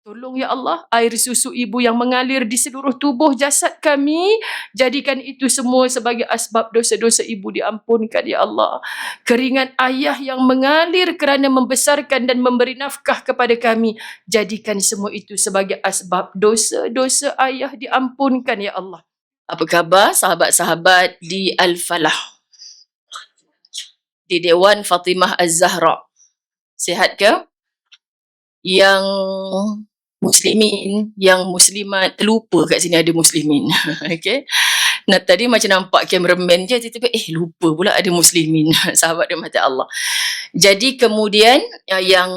Tolong ya Allah, air susu ibu yang mengalir di seluruh tubuh jasad kami, jadikan itu semua sebagai asbab dosa-dosa ibu diampunkan ya Allah. Keringat ayah yang mengalir kerana membesarkan dan memberi nafkah kepada kami, jadikan semua itu sebagai asbab dosa-dosa ayah diampunkan ya Allah. Apa khabar sahabat-sahabat di Al-Falah? Di Dewan Fatimah Az-Zahra. Sihat ke? Yang muslimin, yang muslimat, terlupa kat sini ada muslimin. Okey. Nah, tadi macam nampak cameraman je, tiba-tiba lupa pula ada muslimin. Sahabat rahmat Allah. Jadi kemudian yang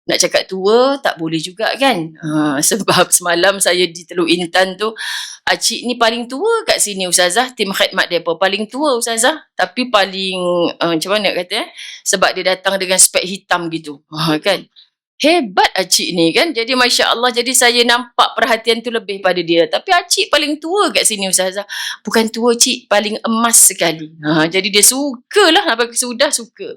nak cakap tua tak boleh juga kan. Sebab semalam saya di Teluk Intan tu, acik ni paling tua kat sini ustazah, tim khidmat depa paling tua ustazah, tapi paling macam mana kata sebab dia datang dengan spek hitam gitu. Kan. Hebat acik ni kan. Jadi Masya Allah, jadi saya nampak perhatian tu lebih pada dia. Tapi acik paling tua kat sini ustazah. Bukan tua cik, paling emas sekali. Jadi dia sukalah, apa sudah suka.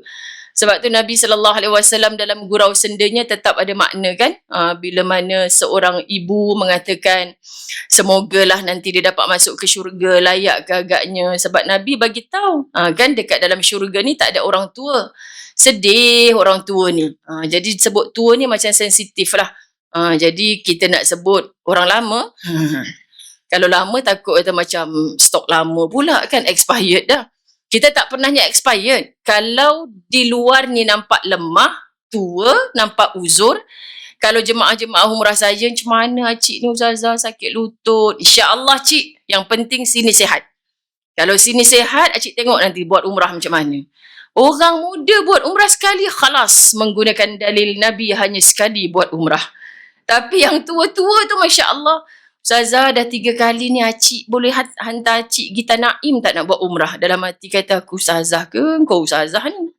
Sebab tu Nabi SAW dalam gurau sendanya tetap ada makna kan. Bila mana seorang ibu mengatakan, semogalah nanti dia dapat masuk ke syurga, layak ke agaknya. Sebab Nabi bagi tahu kan dekat dalam syurga ni tak ada orang tua. Sedih orang tua ni. Jadi sebut tua ni macam sensitif lah. Jadi kita nak sebut orang lama. Kalau lama takut kata macam stok lama pula kan, expired dah. Kita tak pernahnya expired. Kalau di luar ni nampak lemah, tua, nampak uzur. Kalau jemaah-jemaah umrah saya, macam mana cik ni ustazah sakit lutut. InsyaAllah cik, yang penting sini sihat. Kalau sini sihat, cik tengok nanti buat umrah macam mana. Orang muda buat umrah sekali, khalas. Menggunakan dalil Nabi hanya sekali buat umrah. Tapi yang tua-tua tu Masya Allah, ustazah dah 3 kali ni acik boleh hantar acik Gita Naim tak nak buat umrah. Dalam hati kata aku ustazah ke? Kau ustazah ni.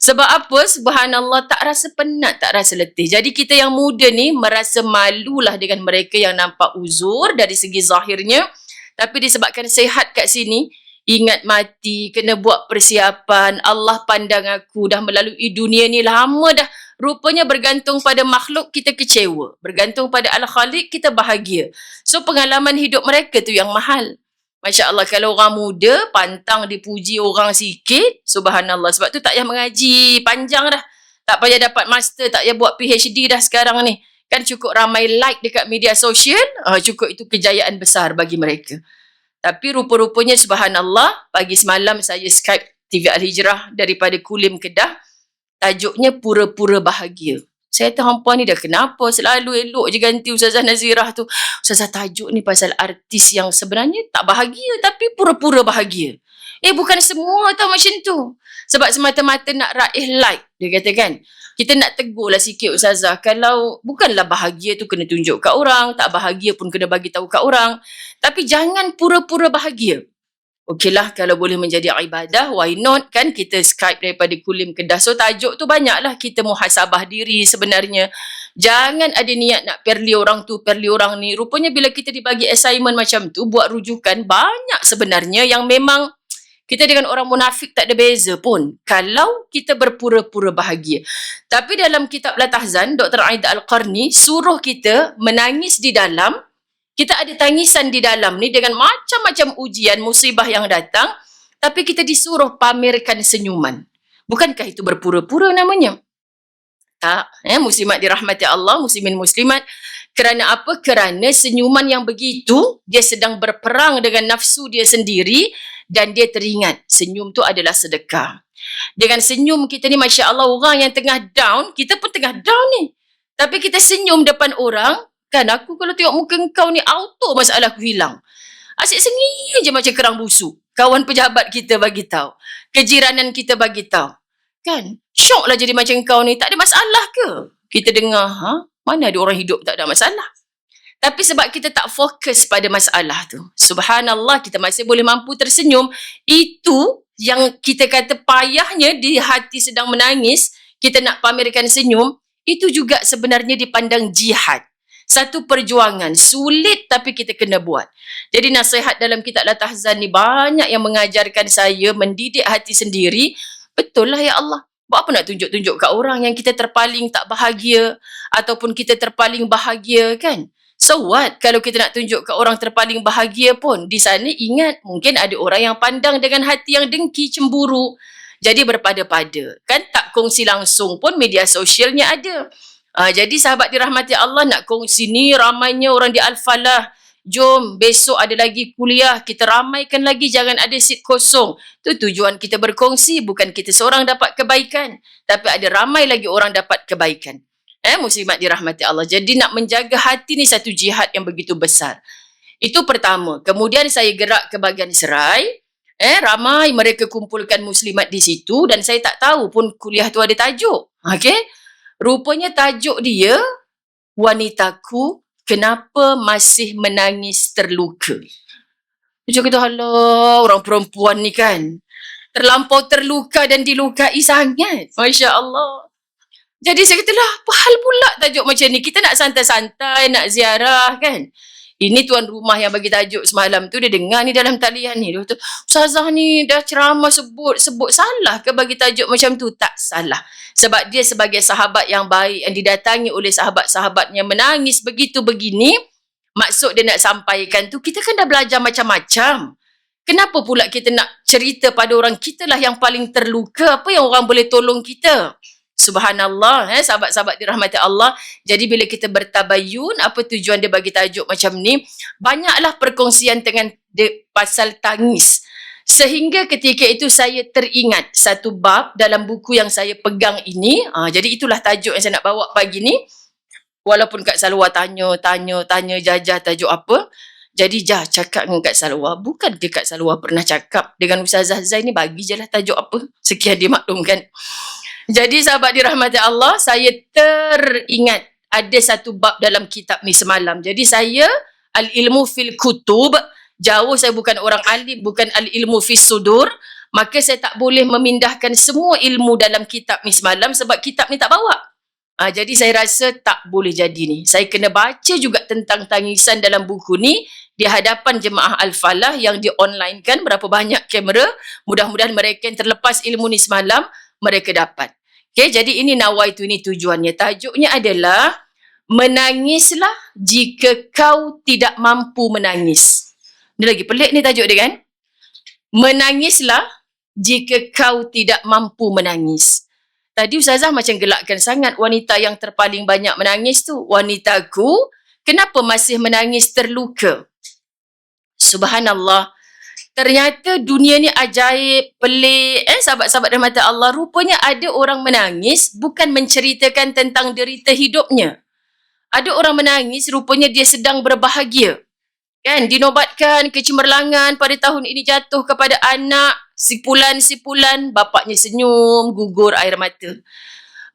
Sebab apa? Subhanallah, tak rasa penat, tak rasa letih. Jadi kita yang muda ni merasa malulah dengan mereka yang nampak uzur dari segi zahirnya. Tapi disebabkan sehat kat sini, ingat mati, kena buat persiapan. Allah pandang aku dah melalui dunia ni lama dah. Rupanya bergantung pada makhluk kita kecewa. Bergantung pada Al-Khaliq kita bahagia. So pengalaman hidup mereka tu yang mahal. Masya Allah, kalau orang muda pantang dipuji orang sikit, subhanallah. Sebab tu tak payah mengaji panjang dah. Tak payah dapat master, tak payah buat PhD dah sekarang ni. Kan cukup ramai like dekat media sosial, cukup itu kejayaan besar bagi mereka. Tapi rupa-rupanya subhanallah, pagi semalam saya Skype TV Al-Hijrah daripada Kulim, Kedah. Tajuknya pura-pura bahagia. Saya kata hampa ni dah kenapa selalu elok je ganti Ustazah Nazirah tu. Ustazah, tajuk ni pasal artis yang sebenarnya tak bahagia tapi pura-pura bahagia. Bukan semua tau macam tu. Sebab semata-mata nak raih like, dia kata kan. Kita nak tegurlah sikit Ustazah. Kalau bukanlah bahagia tu kena tunjuk kat orang, tak bahagia pun kena bagi tahu kat orang. Tapi jangan pura-pura bahagia. Okeylah, kalau boleh menjadi ibadah, why not kan kita Skype daripada Kulim, Kedah. So tajuk tu banyaklah kita muhasabah diri sebenarnya. Jangan ada niat nak perli orang tu, perli orang ni. Rupanya bila kita dibagi assignment macam tu, buat rujukan, banyak sebenarnya yang memang kita dengan orang munafik tak ada beza pun. Kalau kita berpura-pura bahagia. Tapi dalam kitab Latahzan, Dr. Aida Al-Qarni suruh kita menangis di dalam. Kita ada tangisan di dalam ni dengan macam-macam ujian, musibah yang datang. Tapi kita disuruh pamerkan senyuman. Bukankah itu berpura-pura namanya? Tak. Muslimat dirahmati Allah, muslimin muslimat. Kerana apa? Kerana senyuman yang begitu, dia sedang berperang dengan nafsu dia sendiri. Dan dia teringat, senyum tu adalah sedekah. Dengan senyum kita ni, Masya Allah, orang yang tengah down, kita pun tengah down ni. Tapi kita senyum depan orang, kan aku kalau tengok muka kau ni auto masalah aku hilang. Asyik sengih je macam kerang busuk. Kawan pejabat kita bagi tahu. Kejiranan kita bagi tahu. Kan? Syok lah jadi macam kau ni. Tak ada masalah ke? Kita dengar, mana ada orang hidup tak ada masalah. Tapi sebab kita tak fokus pada masalah tu. Subhanallah, kita masih boleh mampu tersenyum. Itu yang kita kata payahnya di hati sedang menangis, kita nak pamerkan senyum, itu juga sebenarnya dipandang jihad. Satu perjuangan, sulit tapi kita kena buat. Jadi nasihat dalam kitab Latahzan ni banyak yang mengajarkan saya mendidik hati sendiri. Betul lah ya Allah. Buat apa nak tunjuk-tunjuk kat orang yang kita terpaling tak bahagia ataupun kita terpaling bahagia kan? So what kalau kita nak tunjuk kat orang terpaling bahagia pun? Di sana ingat mungkin ada orang yang pandang dengan hati yang dengki, cemburu. Jadi berpada-pada. Kan tak kongsi langsung pun media sosialnya ada. Jadi sahabat dirahmati Allah nak kongsi ni ramainya orang di Al-Falah. Jom besok ada lagi kuliah, kita ramaikan lagi, jangan ada seat kosong. Tu tujuan kita berkongsi, bukan kita seorang dapat kebaikan, tapi ada ramai lagi orang dapat kebaikan. Muslimat dirahmati Allah. Jadi nak menjaga hati ni satu jihad yang begitu besar. Itu pertama. Kemudian saya gerak ke bahagian serai. Ramai mereka kumpulkan muslimat di situ dan saya tak tahu pun kuliah tu ada tajuk. Okey? Rupanya tajuk dia, wanitaku kenapa masih menangis terluka. Macam kata, halah, orang perempuan ni kan terlampau terluka dan dilukai sangat. Masya Allah. Jadi saya kata lah, apa hal pula tajuk macam ni? Kita nak santai-santai, nak ziarah kan? Ini tuan rumah yang bagi tajuk semalam tu, dia dengar ni dalam talian ni. Dia kata, Ustazah ni dah ceramah sebut salah ke bagi tajuk macam tu? Tak salah. Sebab dia sebagai sahabat yang baik yang didatangi oleh sahabat-sahabat yang menangis begitu begini, maksud dia nak sampaikan tu, kita kan dah belajar macam-macam. Kenapa pula kita nak cerita pada orang kita lah yang paling terluka? Apa yang orang boleh tolong kita? Subhanallah, sahabat-sahabat dirahmati Allah. Jadi bila kita bertabayun, apa tujuan dia bagi tajuk macam ni? Banyaklah perkongsian dengan pasal tangis. Sehingga ketika itu saya teringat satu bab dalam buku yang saya pegang ini. Jadi itulah tajuk yang saya nak bawa pagi ni. Walaupun Kak Salwa tanya, Jajah tajuk apa. Jadi cakap dengan Kak Salwa. Bukan ke Kak Salwa pernah cakap dengan Ustazah Zain ni, bagi je lah tajuk apa. Sekian dia maklumkan. Jadi sahabat dirahmati Allah, saya teringat ada satu bab dalam kitab ni semalam. Jadi saya al-ilmu fil kutub, jauh saya bukan orang alim, bukan al-ilmu fis sudur, maka saya tak boleh memindahkan semua ilmu dalam kitab ni semalam sebab kitab ni tak bawa. Jadi saya rasa tak boleh jadi ni. Saya kena baca juga tentang tangisan dalam buku ni di hadapan jemaah Al-Falah yang di-online kan, berapa banyak kamera. Mudah-mudahan mereka yang terlepas ilmu ni semalam, mereka dapat. Okay, jadi ini nawaitu, ini tujuannya. Tajuknya adalah, menangislah jika kau tidak mampu menangis. Ini lagi pelik ni tajuk dia kan? Menangislah jika kau tidak mampu menangis. Tadi Ustazah macam gelakkan sangat wanita yang terpaling banyak menangis tu. Wanitaku, kenapa masih menangis terluka? Subhanallah. Ternyata dunia ni ajaib, pelik. Sahabat-sahabat rahmat Allah, rupanya ada orang menangis bukan menceritakan tentang derita hidupnya. Ada orang menangis, rupanya dia sedang berbahagia. Kan, dinobatkan kecemerlangan pada tahun ini jatuh kepada anak, sipulan-sipulan, bapaknya senyum, gugur air mata.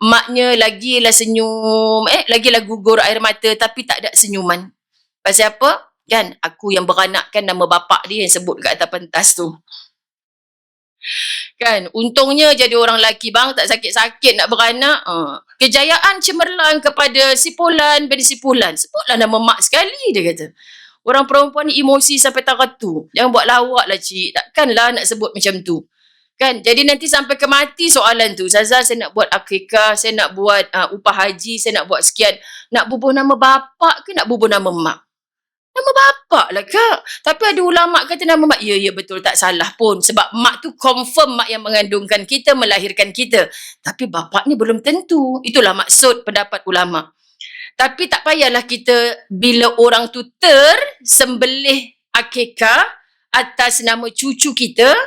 Maknya lagilah senyum, lagilah gugur air mata tapi tak ada senyuman. Pasal apa? Kan, aku yang beranakkan nama bapak dia yang sebut kat atas pentas tu. Kan, untungnya jadi orang lelaki bang, tak sakit-sakit nak beranak. Kejayaan cemerlang kepada sipulan bin sipulan. Sebutlah nama mak sekali, dia kata. Orang perempuan ni emosi sampai takat tu. Jangan buat lawak lah cik. Takkanlah nak sebut macam tu. Kan, jadi nanti sampai ke mati soalan tu. Ustazah, saya nak buat akikah, saya nak buat upah haji, saya nak buat sekian. Nak bubuh nama bapak ke nak bubuh nama mak? Nama bapak lah kak. Tapi ada ulama kata nama mak. Ya, betul, tak salah pun. Sebab mak tu confirm mak yang mengandungkan kita, melahirkan kita. Tapi bapak ni belum tentu. Itulah maksud pendapat ulama. Tapi tak payahlah kita, bila orang tu tersembelih akikah atas nama cucu kita,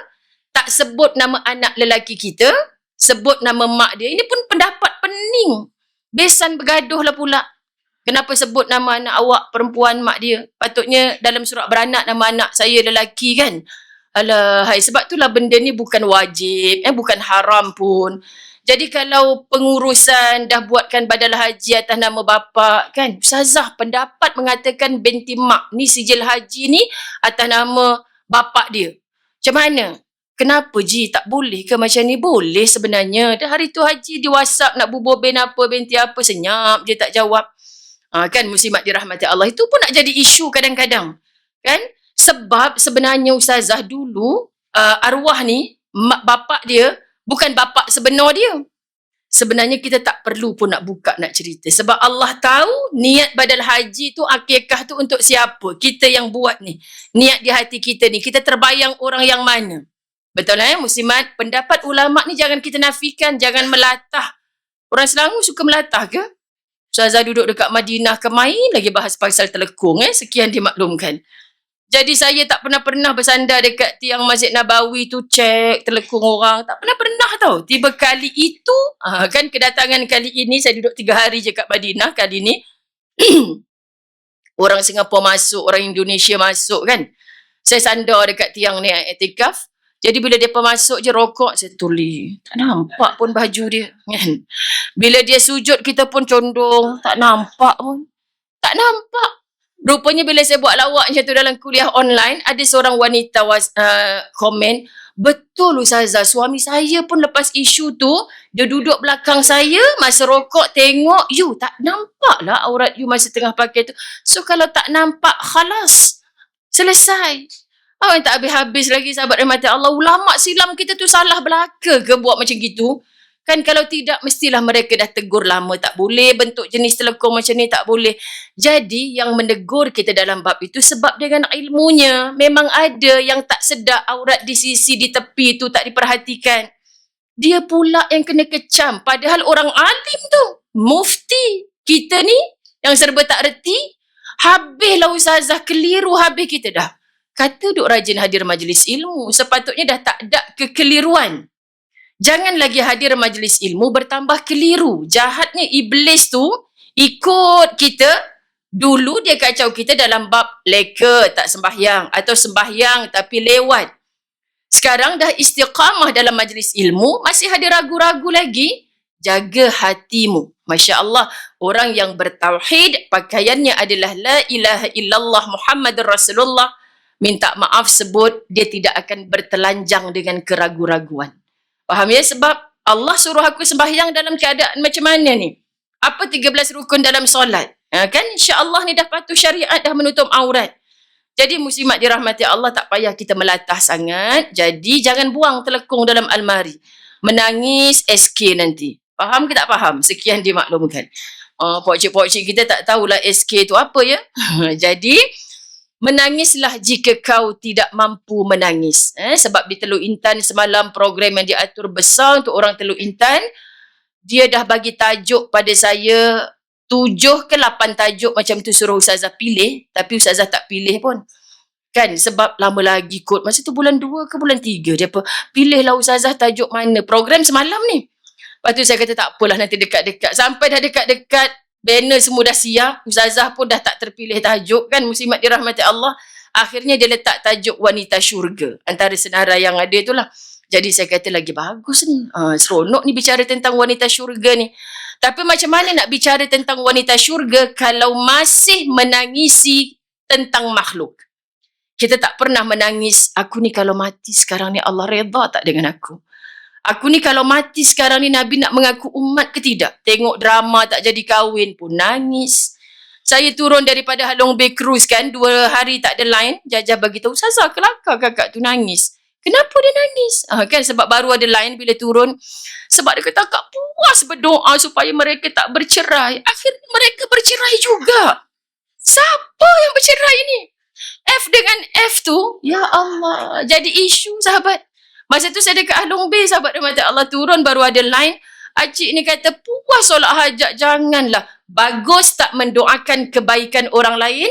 tak sebut nama anak lelaki kita, sebut nama mak dia. Ini pun pendapat pening. Besan bergaduh lah pula. Kenapa sebut nama anak awak perempuan mak dia? Patutnya dalam surat beranak nama anak saya lelaki kan? Alahai, sebab itulah benda ni bukan wajib, bukan haram pun. Jadi kalau pengurusan dah buatkan badal haji atas nama bapa kan? Ustazah, pendapat mengatakan binti mak ni sijil haji ni atas nama bapa dia. Macam mana? Kenapa Ji? Tak boleh ke macam ni? Boleh sebenarnya. Dah hari tu haji di WhatsApp nak bubuh bin apa, binti apa, senyap je tak jawab. Kan muslimat dirahmati Allah, itu pun nak jadi isu kadang-kadang kan, sebab sebenarnya Ustazah dulu arwah ni bapak dia bukan bapak sebenar dia, sebenarnya kita tak perlu pun nak buka, nak cerita. Sebab Allah tahu niat badal haji tu, akikah tu untuk siapa. Kita yang buat ni. Niat di hati kita ni. Kita terbayang orang yang mana. Betul muslimat? Pendapat ulama' ni jangan kita nafikan. Jangan melatah. Orang Selangor suka melatah ke? Ustazah duduk dekat Madinah ke main lagi bahas pasal telekung. Sekian dimaklumkan. Jadi saya tak pernah bersandar dekat tiang Masjid Nabawi tu cek telekung orang. Tak pernah tau. Tiba kali itu, kan kedatangan kali ini, saya duduk 3 hari je kat Madinah kali ni. Orang Singapura masuk, orang Indonesia masuk kan. Saya sandar dekat tiang ni iktikaf. Jadi bila dia masuk je rokok, saya tuli. Tak nampak pun baju dia. Kan? Bila dia sujud, kita pun condong. Tak nampak pun. Tak nampak. Rupanya bila saya buat lawak macam tu dalam kuliah online, ada seorang wanita komen, betul Ustazah, suami saya pun lepas isu tu, dia duduk belakang saya, masa rokok tengok, you tak nampak lah aurat you masa tengah pakai tu. So kalau tak nampak, khalas. Selesai. Yang tak habis-habis lagi sahabat rahmati Allah, ulama' silam kita tu salah belaka ke buat macam gitu? Kan kalau tidak, mestilah mereka dah tegur lama. Tak boleh bentuk jenis telekung macam ni, tak boleh. Jadi, yang menegur kita dalam bab itu sebab dengan ilmunya. Memang ada yang tak sedar aurat di sisi, di tepi tu tak diperhatikan. Dia pula yang kena kecam. Padahal orang alim tu, mufti kita ni, yang serba tak reti, habislah ustazah, keliru habis kita dah. Kata duk rajin hadir majlis ilmu, sepatutnya dah tak ada kekeliruan. Jangan lagi hadir majlis ilmu bertambah keliru. Jahatnya iblis tu ikut kita. Dulu dia kacau kita dalam bab leka, tak sembahyang. Atau sembahyang tapi lewat. Sekarang dah istiqamah dalam majlis ilmu, masih ada ragu-ragu lagi. Jaga hatimu. Masya Allah, orang yang bertauhid, pakaiannya adalah la ilaha illallah Muhammadur Rasulullah. Minta maaf sebut, dia tidak akan bertelanjang dengan keragu-raguan. Faham ya? Sebab Allah suruh aku sembahyang dalam keadaan macam mana ni? Apa 13 rukun dalam solat? Kan insya-Allah ni dah patuh syariat, dah menutup aurat. Jadi muslimat dirahmati Allah, tak payah kita melatah sangat. Jadi jangan buang telekung dalam almari. Menangis SK nanti. Faham ke tak faham? Sekian dimaklumkan. Pokcik-pokcik kita tak tahulah SK tu apa ya. Jadi menangislah jika kau tidak mampu menangis. Sebab di Teluk Intan semalam program yang diatur besar untuk orang Teluk Intan, dia dah bagi tajuk pada saya 7 ke 8 tajuk macam tu, suruh Ustazah pilih. Tapi Ustazah tak pilih pun. Kan sebab lama lagi kot. Masa tu bulan 2 ke bulan 3 dia apa. Pilihlah Ustazah tajuk mana. Program semalam ni. Lepas tu saya kata tak apalah, nanti dekat-dekat. Sampai dah dekat-dekat, banner semua dah siap. Ustazah pun dah tak terpilih tajuk kan. Muslimat dirahmati Allah. Akhirnya dia letak tajuk wanita syurga. Antara senarai yang ada itulah. Jadi saya kata lagi bagus ni. Seronok ni bicara tentang wanita syurga ni. Tapi macam mana nak bicara tentang wanita syurga kalau masih menangisi tentang makhluk? Kita tak pernah menangis, aku ni kalau mati sekarang ni Allah redha tak dengan aku? Aku ni kalau mati sekarang ni Nabi nak mengaku umat ke tidak? Tengok drama tak jadi kahwin pun nangis. Saya turun daripada Halong Bay Cruise kan, 2 hari tak ada line. Jajah bagi tahu, Ustazah kelakar kakak tu nangis. Kenapa dia nangis? Kan sebab baru ada line bila turun. Sebab dia kata akak puas berdoa supaya mereka tak bercerai. Akhirnya mereka bercerai juga. Siapa yang bercerai ni? F dengan F tu, ya Allah, jadi isu sahabat. Masa tu saya dekat Halong Bay, sahabat rahmat Allah, turun baru ada line. Acik ni kata puas solat hajat, janganlah. Bagus tak mendoakan kebaikan orang lain?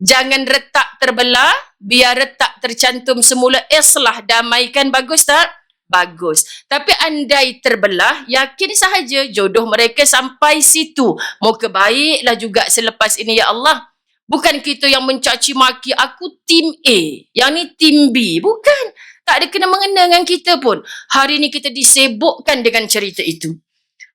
Jangan retak terbelah, biar retak tercantum semula, islah, damaikan, bagus tak? Bagus. Tapi andai terbelah, yakin sahaja jodoh mereka sampai situ. Moga baiklah juga selepas ini ya Allah. Bukan kita yang mencaci maki, aku tim A, yang ni tim B. Bukan. Tak ada kena mengena dengan kita pun. Hari ni kita disebukkan dengan cerita itu.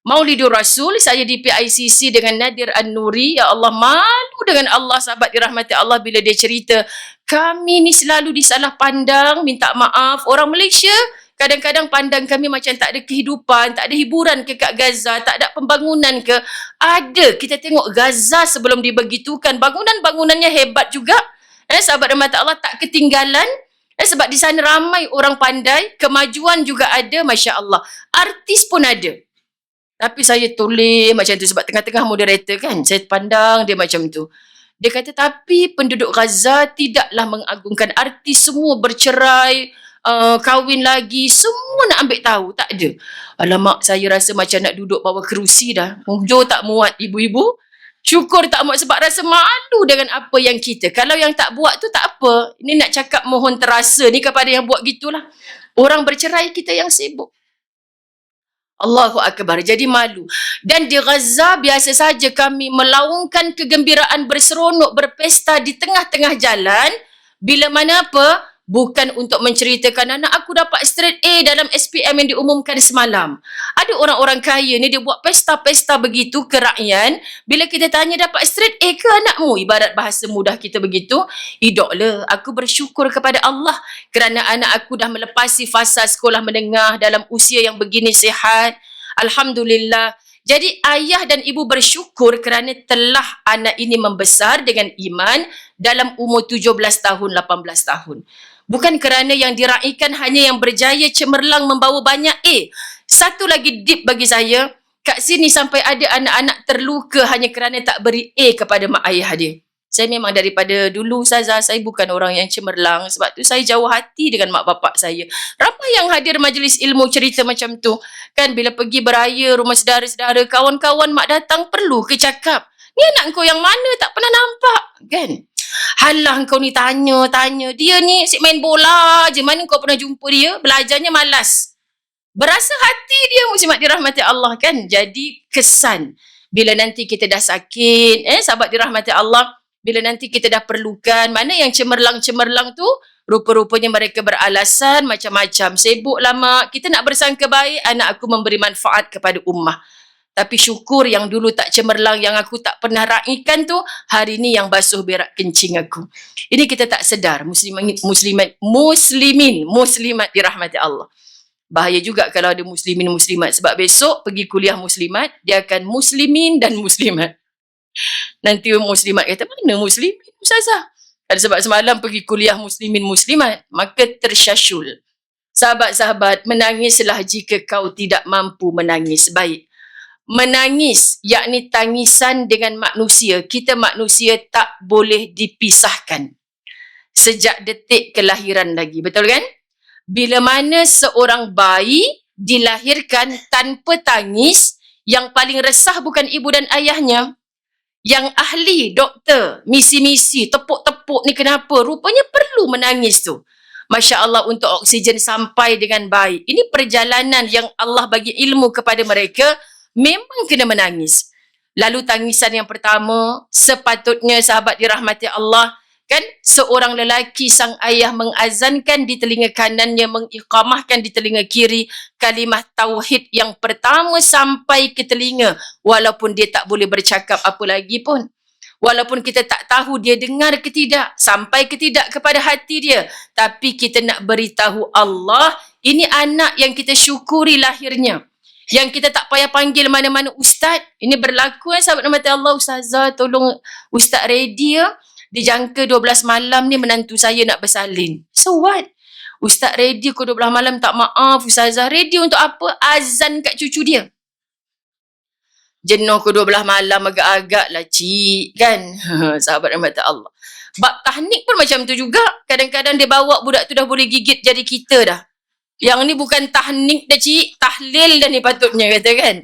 Maulidur Rasul, saya di PICC dengan Nadir An-Nuri. Ya Allah, malu dengan Allah, sahabat dirahmati Allah bila dia cerita. Kami ni selalu disalah pandang, minta maaf. Orang Malaysia kadang-kadang pandang kami macam tak ada kehidupan, tak ada hiburan ke kat Gaza, tak ada pembangunan ke. Ada, kita tengok Gaza sebelum dibegitukan. Bangunan-bangunannya hebat juga. Sahabat dirahmati Allah, tak ketinggalan. Sebab di sana ramai orang pandai, kemajuan juga ada, Masya Allah. Artis pun ada. Tapi saya toleh macam tu sebab tengah-tengah moderator kan. Saya pandang dia macam tu. Dia kata, tapi penduduk Gaza tidaklah mengagungkan artis, semua bercerai, kahwin lagi, semua nak ambil tahu. Tak ada. Alamak, saya rasa macam nak duduk bawah kerusi dah. Hujur tak muat ibu-ibu. Syukur tak muat sebab rasa malu dengan apa yang kita. Kalau yang tak buat tu tak apa. Ini nak cakap mohon terasa ni kepada yang buat gitulah. Orang bercerai, kita yang sibuk. Allahu Akbar. Jadi malu. Dan di Gaza biasa saja kami melaungkan kegembiraan, berseronok, berpesta di tengah-tengah jalan. Bila mana apa? Bukan untuk menceritakan anak aku dapat straight A dalam SPM yang diumumkan semalam. Ada orang-orang kaya ni dia buat pesta-pesta begitu ke rakyat. Bila kita tanya dapat straight A ke anakmu? Ibarat bahasa mudah kita begitu. Idoklah, aku bersyukur kepada Allah kerana anak aku dah melepasi fasa sekolah menengah dalam usia yang begini sihat. Alhamdulillah. Jadi ayah dan ibu bersyukur kerana telah anak ini membesar dengan iman dalam umur 17 tahun, 18 tahun. Bukan kerana yang diraihkan hanya yang berjaya cemerlang membawa banyak A. Satu lagi deep bagi saya, kat sini sampai ada anak-anak terluka hanya kerana tak beri A kepada mak ayah dia. Saya memang daripada dulu Ustazah, saya bukan orang yang cemerlang. Sebab tu saya jauh hati dengan mak bapak saya. Ramai yang hadir majlis ilmu cerita macam tu. Kan bila pergi beraya rumah saudara-saudara, kawan-kawan mak datang, perlu ke cakap? Ni anak kau yang mana tak pernah nampak? Kan? Halah kau ni tanya. Dia ni asyik main bola je. Mana kau pernah jumpa dia? Belajarnya malas. Berasa hati dia muslimat dirahmati Allah kan? Jadi kesan. Bila nanti kita dah sakit, sahabat dirahmati Allah, bila nanti kita dah perlukan, mana yang cemerlang-cemerlang tu, rupa-rupanya mereka beralasan macam-macam. Sibuk lama, kita nak bersangka baik, anak aku memberi manfaat kepada ummah. Tapi syukur yang dulu tak cemerlang, yang aku tak pernah raihkan tu, hari ni yang basuh berak kencing aku. Ini kita tak sedar, muslimin muslimat dirahmati Allah. Bahaya juga kalau ada muslimin muslimat, sebab besok pergi kuliah muslimat, dia akan muslimin dan muslimat. Nanti muslimat kata, mana muslimin Ustazah? Sebab semalam pergi kuliah muslimin muslimat, maka tersyasyul. Sahabat-sahabat, menangislah jika kau tidak mampu menangis baik. Menangis, yakni tangisan dengan manusia. Kita manusia tak boleh dipisahkan. Sejak detik kelahiran lagi, betul kan? Bila mana seorang bayi dilahirkan tanpa tangis, yang paling resah bukan ibu dan ayahnya. Yang ahli, doktor, misi-misi, tepuk-tepuk ni kenapa? Rupanya perlu menangis tu. Masya Allah untuk oksigen sampai dengan baik. Ini perjalanan yang Allah bagi ilmu kepada mereka. Memang kena menangis. Lalu tangisan yang pertama, sepatutnya sahabat dirahmati Allah, kan seorang lelaki sang ayah mengazankan di telinga kanannya, mengiqamahkan di telinga kiri kalimah tauhid yang pertama sampai ke telinga, walaupun dia tak boleh bercakap apa lagi pun. Walaupun kita tak tahu dia dengar ke tidak, sampai ke tidak kepada hati dia, tapi kita nak beritahu Allah, ini anak yang kita syukuri lahirnya. Yang kita tak payah panggil mana-mana ustaz. Ini berlaku sahabat rahmati Allah. Ustazah tolong ustaz ready ya. Dijangka 12 malam ni menantu saya nak bersalin. So what? Ustaz ready ke 12 malam tak maaf. Ustazah ready untuk apa? Azan kat cucu dia. Jenuh ke 12 malam agak-agak lah cik kan. Sahabat rahmati Allah. Bab tahnik pun macam tu juga. Kadang-kadang dia bawa budak tu dah boleh gigit jari kita dah. Yang ni bukan tahnik dah cik, tahlil dah ni patutnya kata kan.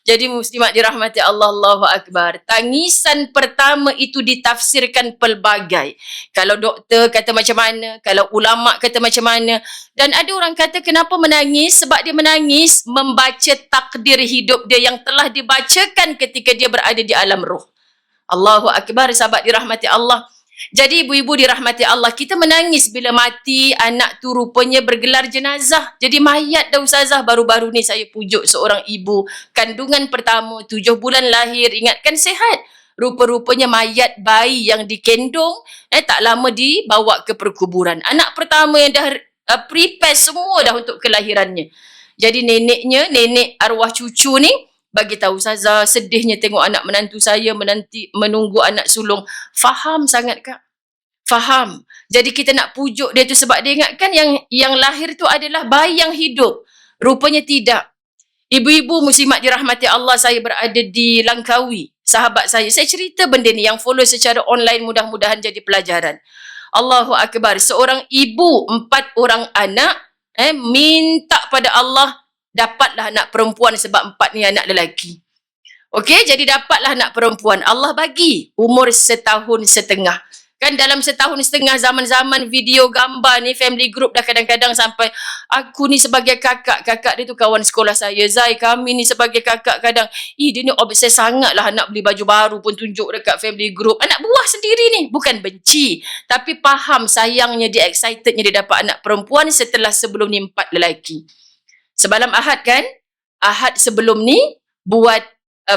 Jadi muslimat dirahmati Allah, Allahu Akbar. Tangisan pertama itu ditafsirkan pelbagai. Kalau doktor kata macam mana, kalau ulama kata macam mana. Dan ada orang kata kenapa menangis? Sebab dia menangis membaca takdir hidup dia yang telah dibacakan ketika dia berada di alam roh. Allahu Akbar, sahabat dirahmati Allah. Jadi ibu-ibu dirahmati Allah, kita menangis bila mati anak tu rupanya bergelar jenazah. Jadi mayat dah Ustazah. Baru-baru ni saya pujuk seorang ibu, kandungan pertama, 7 bulan lahir, ingatkan sihat. Rupa-rupanya mayat bayi yang dikendung, tak lama dibawa ke perkuburan. Anak pertama yang dah prepare semua dah untuk kelahirannya. Jadi neneknya, nenek arwah cucu ni, bagi tahu Ustazah, sedihnya tengok anak menantu saya menunggu anak sulung. Faham sangat Kak? Faham. Jadi kita nak pujuk dia tu sebab dia ingatkan yang lahir tu adalah bayi yang hidup. Rupanya tidak. Ibu-ibu muslimat dirahmati Allah, saya berada di Langkawi. Sahabat saya cerita benda ni, yang follow secara online mudah-mudahan jadi pelajaran. Allahu Akbar. Seorang ibu 4 orang anak minta pada Allah dapatlah anak perempuan sebab 4 ni anak lelaki. Okey, jadi dapatlah anak perempuan. Allah bagi umur 1.5 tahun. Kan dalam 1.5 tahun zaman-zaman video gambar ni, family group dah kadang-kadang sampai aku ni sebagai kakak dia tu kawan sekolah saya, Zai kami ni sebagai kakak kadang, dia ni obses sangat lah nak beli baju baru pun tunjuk dekat family group. Anak buah sendiri ni, bukan benci, tapi faham sayangnya dia, excitednya dia dapat anak perempuan setelah sebelum ni 4 lelaki. Semalam Ahad kan, Ahad sebelum ni buat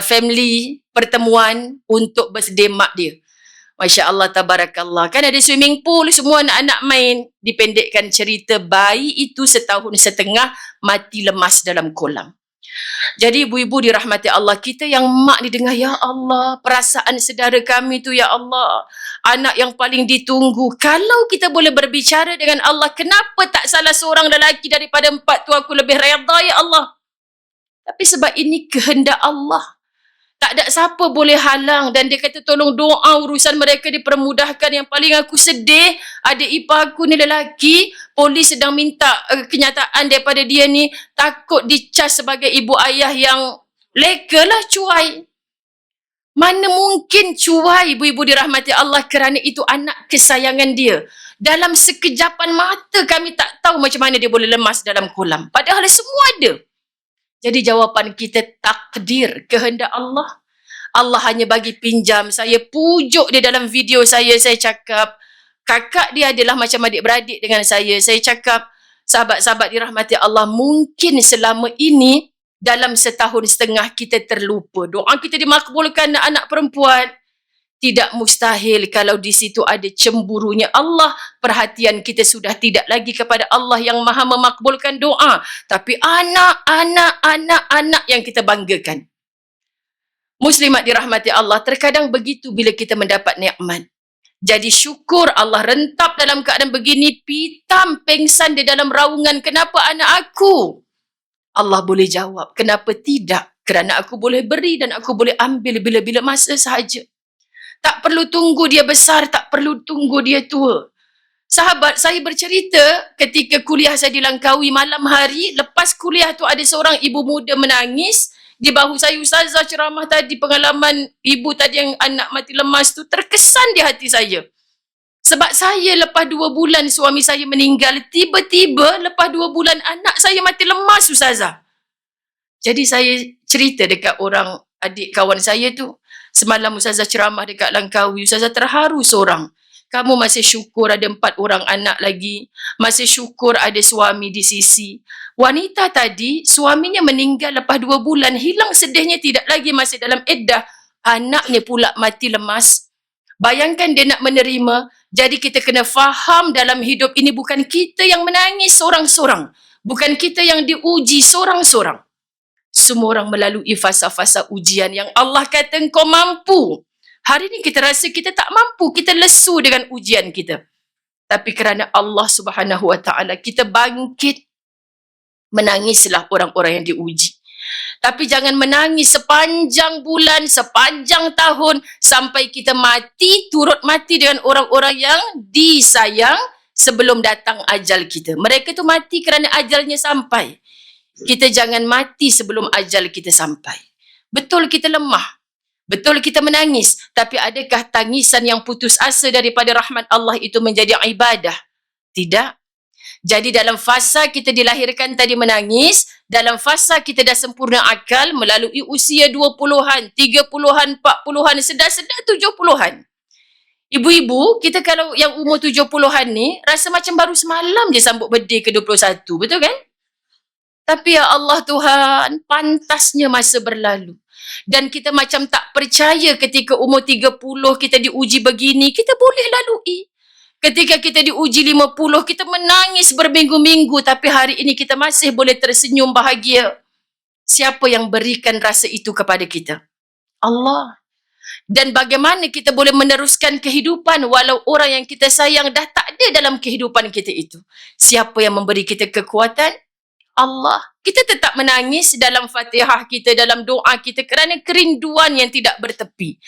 family pertemuan untuk birthday mak dia. Masya Allah, tabarakallah. Kan ada swimming pool, semua anak-anak main. Dipendekkan cerita, bayi itu 1.5 tahun mati lemas dalam kolam. Jadi ibu-ibu dirahmati Allah, kita yang mak ni dengar, ya Allah, perasaan saudara kami tu, ya Allah, anak yang paling ditunggu. Kalau kita boleh berbicara dengan Allah, kenapa tak salah seorang lelaki daripada 4 tu aku lebih redha, ya Allah. Tapi sebab ini kehendak Allah. Tak ada siapa boleh halang, dan dia kata tolong doa urusan mereka dipermudahkan. Yang paling aku sedih, adik ipar aku ni lelaki, polis sedang minta kenyataan daripada dia ni, takut dicas sebagai ibu ayah yang leka lah, cuai. Mana mungkin cuai, ibu-ibu dirahmati Allah, kerana itu anak kesayangan dia. Dalam sekejapan mata kami tak tahu macam mana dia boleh lemas dalam kolam. Padahal semua ada. Jadi jawapan kita takdir, kehendak Allah. Allah hanya bagi pinjam. Saya pujuk dia dalam video saya cakap, kakak dia adalah macam adik-beradik dengan saya. Saya cakap, sahabat-sahabat dirahmati Allah, mungkin selama ini dalam 1.5 tahun kita terlupa. Doa kita dimakbulkan anak perempuan. Tidak mustahil kalau di situ ada cemburunya Allah. Perhatian kita sudah tidak lagi kepada Allah yang maha memakbulkan doa. Tapi anak yang kita banggakan. Muslimat dirahmati Allah, terkadang begitu bila kita mendapat nikmat. Jadi syukur, Allah rentap dalam keadaan begini, pitam pengsan di dalam raungan. Kenapa anak aku? Allah boleh jawab, kenapa tidak? Kerana aku boleh beri dan aku boleh ambil bila-bila masa sahaja. Tak perlu tunggu dia besar, tak perlu tunggu dia tua. Sahabat, saya bercerita ketika kuliah saya di Langkawi, malam hari, lepas kuliah tu ada seorang ibu muda menangis. Di bahu saya, Ustazah ceramah tadi, pengalaman ibu tadi yang anak mati lemas tu, terkesan di hati saya. Sebab saya lepas 2 bulan suami saya meninggal, tiba-tiba lepas 2 bulan anak saya mati lemas, Ustazah. Jadi saya cerita dekat orang adik kawan saya tu, semalam Ustazah ceramah dekat Langkawi, Ustazah terharu seorang. Kamu masih syukur ada 4 orang anak lagi. Masih syukur ada suami di sisi. Wanita tadi, suaminya meninggal lepas 2 bulan. Hilang sedihnya tidak lagi masih dalam iddah. Anaknya pula mati lemas. Bayangkan dia nak menerima. Jadi kita kena faham dalam hidup ini bukan kita yang menangis seorang-seorang. Bukan kita yang diuji seorang-seorang. Semua orang melalui fasa-fasa ujian yang Allah kata engkau mampu. Hari ini kita rasa kita tak mampu, kita lesu dengan ujian kita. Tapi kerana Allah Subhanahu Wa Taala, kita bangkit. Menangislah orang-orang yang diuji. Tapi jangan menangis sepanjang bulan, sepanjang tahun, sampai kita mati, turut mati dengan orang-orang yang disayang sebelum datang ajal kita. Mereka tu mati kerana ajalnya sampai. Kita jangan mati sebelum ajal kita sampai. Betul kita lemah. Betul kita menangis, tapi adakah tangisan yang putus asa daripada rahmat Allah itu menjadi ibadah? Tidak. Jadi dalam fasa kita dilahirkan tadi menangis, dalam fasa kita dah sempurna akal melalui usia 20-an, 30-an, 40-an, sedar-sedar 70-an. Ibu-ibu, kita kalau yang umur 70-an ni, rasa macam baru semalam je sambut birthday ke-21, betul kan? Tapi ya Allah Tuhan, pantasnya masa berlalu. Dan kita macam tak percaya ketika umur 30 kita diuji begini, kita boleh lalui. Ketika kita diuji 50, kita menangis berminggu-minggu, tapi hari ini kita masih boleh tersenyum bahagia. Siapa yang berikan rasa itu kepada kita? Allah. Dan bagaimana kita boleh meneruskan kehidupan walau orang yang kita sayang dah tak ada dalam kehidupan kita itu? Siapa yang memberi kita kekuatan? Allah. Kita tetap menangis dalam Fatihah kita, dalam doa kita kerana kerinduan yang tidak bertepi.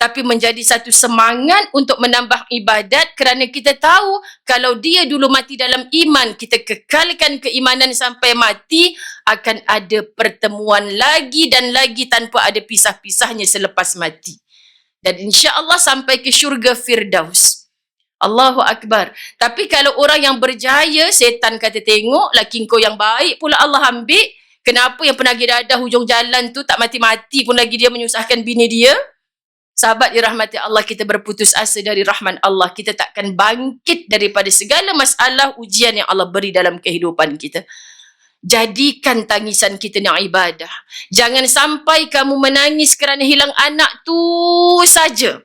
Tapi menjadi satu semangat untuk menambah ibadat kerana kita tahu kalau dia dulu mati dalam iman, kita kekalkan keimanan sampai mati, akan ada pertemuan lagi dan lagi tanpa ada pisah-pisahnya selepas mati. Dan insya-Allah sampai ke syurga Firdaus. Allahu Akbar. Tapi kalau orang yang berjaya, setan kata tengok, laki kau yang baik pula Allah ambil. Kenapa yang penagih dadah hujung jalan tu tak mati-mati pun lagi dia menyusahkan bini dia? Sahabat dirahmati Allah, kita berputus asa dari rahman Allah. Kita takkan bangkit daripada segala masalah ujian yang Allah beri dalam kehidupan kita. Jadikan tangisan kita ni ibadah. Jangan sampai kamu menangis kerana hilang anak tu saja.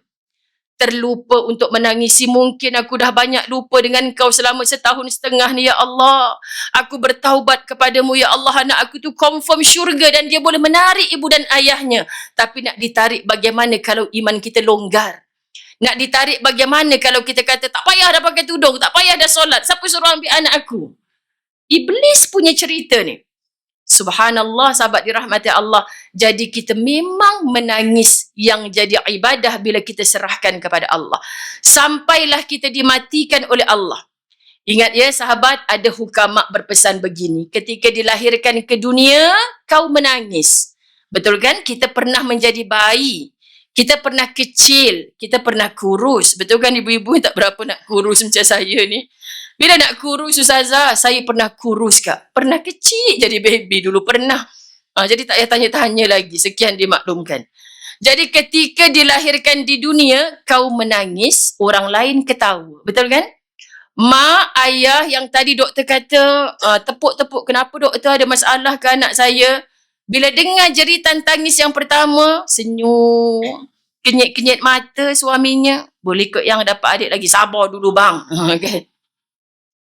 Terlupa untuk menangisi. Mungkin aku dah banyak lupa dengan kau selama 1.5 tahun ni, ya Allah. Aku bertaubat kepadamu, ya Allah. Anak aku tu confirm syurga dan dia boleh menarik ibu dan ayahnya. Tapi nak ditarik bagaimana kalau iman kita longgar? Nak ditarik bagaimana kalau kita kata tak payah dah pakai tudung, tak payah dah solat, siapa suruh ambil anak aku? Iblis punya cerita ni. Subhanallah, sahabat dirahmati Allah. Jadi kita memang menangis yang jadi ibadah bila kita serahkan kepada Allah. Sampailah kita dimatikan oleh Allah. Ingat ya sahabat, ada hukama berpesan begini. Ketika dilahirkan ke dunia, kau menangis. Betul kan? Kita pernah menjadi bayi. Kita pernah kecil. Kita pernah kurus. Betul kan ibu-ibu tak berapa nak kurus macam saya ni? Bila nak kurus Ustazah, saya pernah kurus kak. Pernah kecil jadi baby dulu, pernah. Jadi tak payah tanya-tanya lagi, sekian dimaklumkan. Jadi ketika dilahirkan di dunia, kau menangis, orang lain ketawa. Betul kan? Mak, ayah yang tadi doktor kata, tepuk-tepuk, kenapa doktor ada masalah ke anak saya? Bila dengar jeritan tangis yang pertama, senyum. Kenyit-kenyit mata suaminya. Boleh kot yang dapat adik lagi, sabar dulu bang. Kan?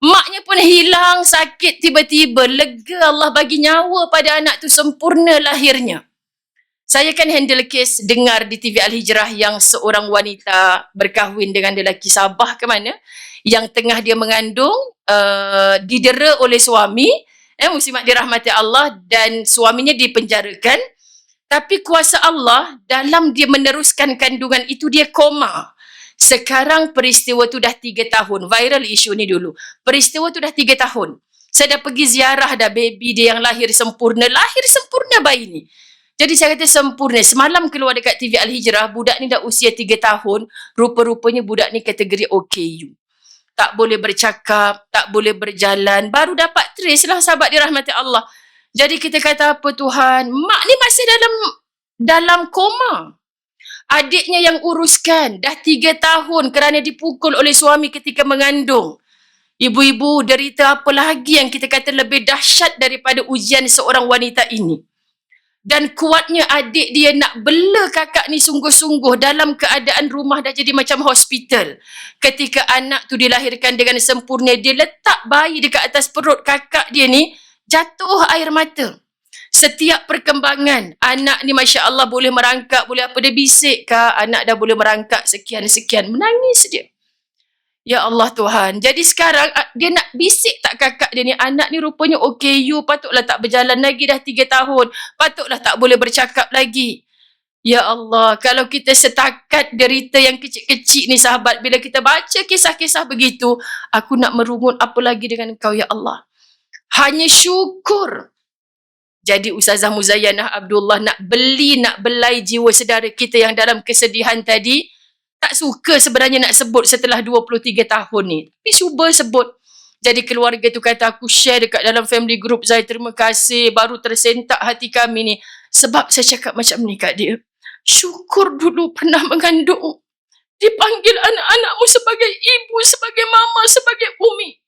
Maknya pun hilang sakit tiba-tiba. Lega Allah bagi nyawa pada anak tu sempurna lahirnya. Saya kan handle kes dengar di TV Al-Hijrah yang seorang wanita berkahwin dengan lelaki Sabah ke mana. Yang tengah dia mengandung, didera oleh suami. Muslimat dirahmati Allah dan suaminya dipenjarakan. Tapi kuasa Allah dalam dia meneruskan kandungan itu dia koma. Sekarang peristiwa tu dah 3 tahun. Viral isu ni dulu. Peristiwa tu dah 3 tahun. Saya dah pergi ziarah dah baby dia yang lahir sempurna. Lahir sempurna bayi ni. Jadi saya kata sempurna. Semalam keluar dekat TV Al-Hijrah, budak ni dah usia 3 tahun. Rupa-rupanya budak ni kategori OKU. Tak boleh bercakap, tak boleh berjalan. Baru dapat trace lah sahabat dirahmati Allah. Jadi kita kata apa Tuhan? Mak ni masih dalam koma. Adiknya yang uruskan dah 3 tahun kerana dipukul oleh suami ketika mengandung. Ibu-ibu, derita apa lagi yang kita kata lebih dahsyat daripada ujian seorang wanita ini. Dan kuatnya adik dia nak bela kakak ni sungguh-sungguh dalam keadaan rumah dah jadi macam hospital. Ketika anak tu dilahirkan dengan sempurna, dia letak bayi dekat atas perut kakak dia ni, jatuh air mata. Setiap perkembangan, anak ni Masya Allah boleh merangkak, boleh apa, dia bisik kak, anak dah boleh merangkak sekian-sekian, menangis dia. Ya Allah Tuhan, jadi sekarang dia nak bisik tak kakak dia ni, anak ni rupanya OKU, patutlah tak berjalan lagi dah 3 tahun, patutlah tak boleh bercakap lagi. Ya Allah, kalau kita setakat derita yang kecil-kecil ni sahabat, bila kita baca kisah-kisah begitu, aku nak merungut apa lagi dengan kau ya Allah. Hanya syukur. Jadi Ustazah Muzayyanah Abdullah nak belai jiwa saudara kita yang dalam kesedihan tadi. Tak suka sebenarnya nak sebut setelah 23 tahun ni. Tapi cuba sebut. Jadi keluarga tu kata aku share dekat dalam family group saya. Terima kasih, baru tersentak hati kami ni. Sebab saya cakap macam ni kat dia. Syukur dulu pernah mengandung. Dipanggil anak-anakmu sebagai ibu, sebagai mama, sebagai umi.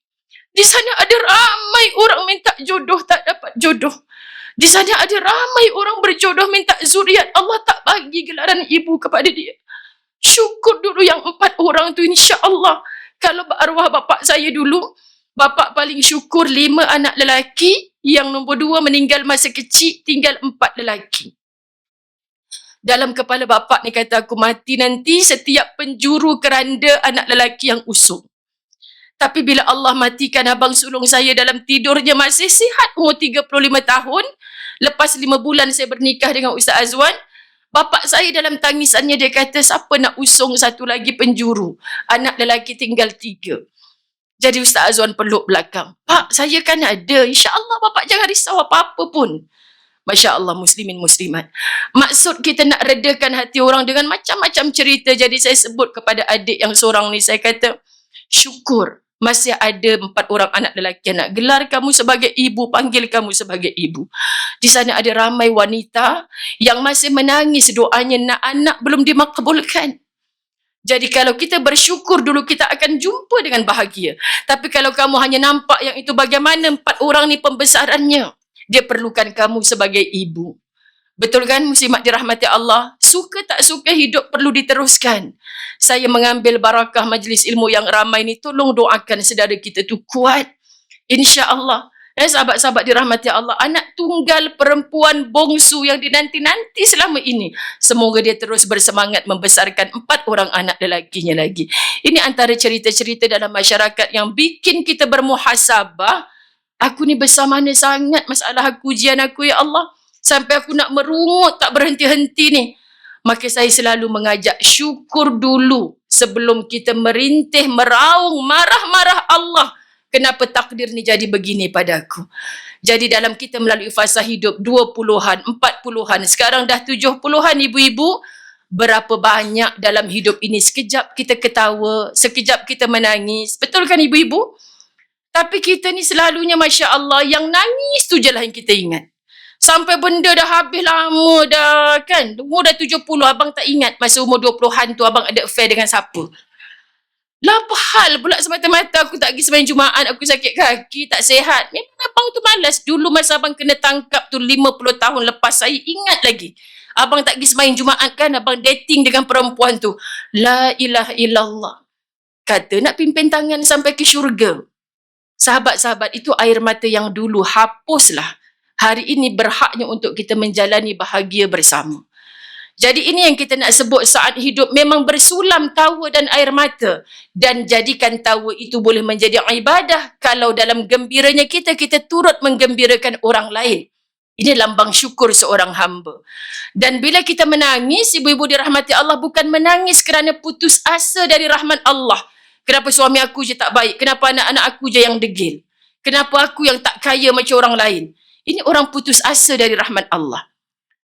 Di sana ada ramai orang minta jodoh tak dapat jodoh. Di sana ada ramai orang berjodoh minta zuriat, Allah tak bagi gelaran ibu kepada dia. Syukur dulu yang 4 orang tu insya-Allah. Kalau arwah bapak saya dulu, bapak paling syukur 5 anak lelaki, yang nombor 2 meninggal masa kecil, tinggal 4 lelaki. Dalam kepala bapak ni kata aku mati nanti setiap penjuru keranda anak lelaki yang usung. Tapi bila Allah matikan abang sulung saya dalam tidurnya masih sihat, umur 35 tahun, lepas 5 bulan saya bernikah dengan Ustaz Azwan, bapak saya dalam tangisannya dia kata, siapa nak usung satu lagi penjuru? Anak lelaki tinggal 3. Jadi Ustaz Azwan peluk belakang. Pak, saya kan ada. InsyaAllah bapak jangan risau apa-apa pun. Masya Allah, muslimin muslimat. Maksud kita nak redakan hati orang dengan macam-macam cerita. Jadi saya sebut kepada adik yang seorang ni, saya kata, syukur masih ada 4 orang anak lelaki nak gelar kamu sebagai ibu, panggil kamu sebagai ibu. Di sana ada ramai wanita yang masih menangis doanya nak anak belum dimakbulkan. Jadi kalau kita bersyukur dulu, kita akan jumpa dengan bahagia. Tapi kalau kamu hanya nampak yang itu bagaimana 4 orang ni pembesarannya, dia perlukan kamu sebagai ibu. Betul kan muslimat dirahmati Allah? Suka tak suka hidup perlu diteruskan. Saya mengambil barakah majlis ilmu yang ramai ni, tolong doakan saudara kita tu kuat. InsyaAllah. Sahabat-sahabat dirahmati Allah, anak tunggal perempuan bongsu yang dinanti-nanti selama ini, semoga dia terus bersemangat membesarkan 4 orang anak lelakinya lagi. Ini antara cerita-cerita dalam masyarakat yang bikin kita bermuhasabah. Aku ni besar mana sangat masalah aku, ujian aku, ya Allah, sampai aku nak merungut tak berhenti-henti ni. Maka saya selalu mengajak syukur dulu sebelum kita merintih, meraung, marah-marah Allah. Kenapa takdir ni jadi begini padaku? Jadi dalam kita melalui fasa hidup 20-an, 40-an, sekarang dah 70-an ibu-ibu, berapa banyak dalam hidup ini sekejap kita ketawa, sekejap kita menangis. Betul kan ibu-ibu? Tapi kita ni selalunya Masya Allah, yang nangis tu je lah yang kita ingat. Sampai benda dah habis lama dah kan. Umur dah 70, abang tak ingat masa umur 20-an tu abang ada affair dengan siapa. Lah apa hal pula semata-mata aku tak pergi sembahyang Jumaat, aku sakit kaki, tak sihat. Memang abang tu malas. Dulu masa abang kena tangkap tu 50 tahun lepas, saya ingat lagi. Abang tak pergi sembahyang Jumaat kan, abang dating dengan perempuan tu. La ilaha illallah. Kata nak pimpin tangan sampai ke syurga. Sahabat-sahabat, itu air mata yang dulu, hapuslah. Hari ini berhaknya untuk kita menjalani bahagia bersama. Jadi ini yang kita nak sebut saat hidup memang bersulam tawa dan air mata. Dan jadikan tawa itu boleh menjadi ibadah. Kalau dalam gembiranya kita, kita turut menggembirakan orang lain. Ini lambang syukur seorang hamba. Dan bila kita menangis, ibu-ibu dirahmati Allah, bukan menangis kerana putus asa dari rahmat Allah. Kenapa suami aku je tak baik? Kenapa anak-anak aku je yang degil? Kenapa aku yang tak kaya macam orang lain? Ini orang putus asa dari rahmat Allah.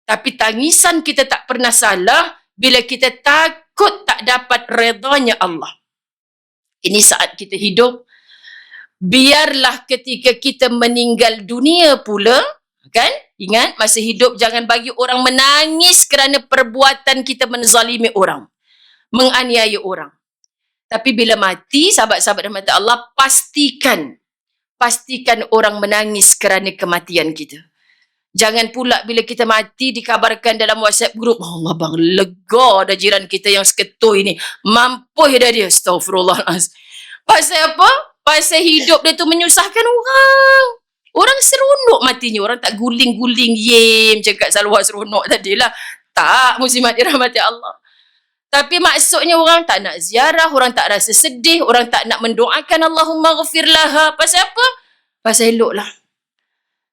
Tapi tangisan kita tak pernah salah bila kita takut tak dapat redanya Allah. Ini saat kita hidup. Biarlah ketika kita meninggal dunia pula, kan? Ingat, masa hidup jangan bagi orang menangis kerana perbuatan kita menzalimi orang, menganiaya orang. Tapi bila mati, sahabat-sahabat rahmat Allah, pastikan orang menangis kerana kematian kita. Jangan pula bila kita mati dikabarkan dalam WhatsApp group, Allah bang, lega dah jiran kita yang seketui ni. Mampu dah dia. Astaghfirullahaladzim. Pasal apa? Pasal hidup dia tu menyusahkan orang. Orang seronok matinya. Orang tak guling-guling yem cakap salawat seronok tadilah. Tak, muslimat dirahmati Allah. Tapi maksudnya orang tak nak ziarah, orang tak rasa sedih, orang tak nak mendoakan Allahumma ghafir laha. Pasal apa? Pasal elok lah.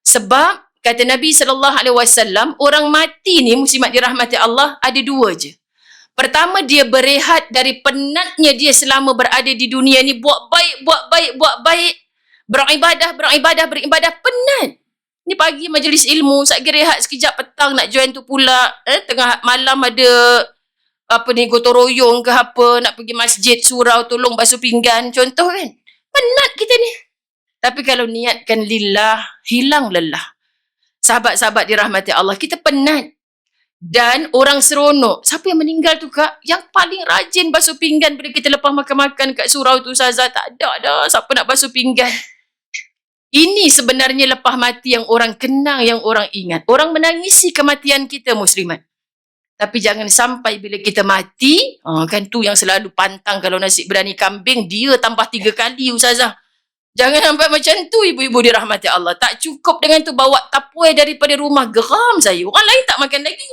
Sebab kata Nabi SAW, orang mati ni, muslimat dirahmati Allah, ada 2 je. Pertama, dia berehat dari penatnya dia selama berada di dunia ni. Buat baik. Beribadah, penat. Ni pagi majlis ilmu, satgi rehat sekejap, petang nak join tu pula. Tengah malam ada gotong royong ke apa, nak pergi masjid, surau, tolong basuh pinggan. Contoh kan. Penat kita ni. Tapi kalau niatkan lillah, hilang lelah. Sahabat-sahabat dirahmati Allah, kita penat. Dan orang seronok. Siapa yang meninggal tu kak? Yang paling rajin basuh pinggan bila kita lepas makan-makan kat surau tu Ustazah. Tak ada dah siapa nak basuh pinggan. Ini sebenarnya lepas mati yang orang kenang, yang orang ingat. Orang menangisi kematian kita muslimat. Tapi jangan sampai bila kita mati, kan tu yang selalu pantang kalau nasi berani kambing, dia tambah 3 kali Ustazah. Jangan sampai macam tu ibu-ibu dirahmati Allah. Tak cukup dengan tu bawa tapuai daripada rumah. Geram saya. Orang lain tak makan lagi.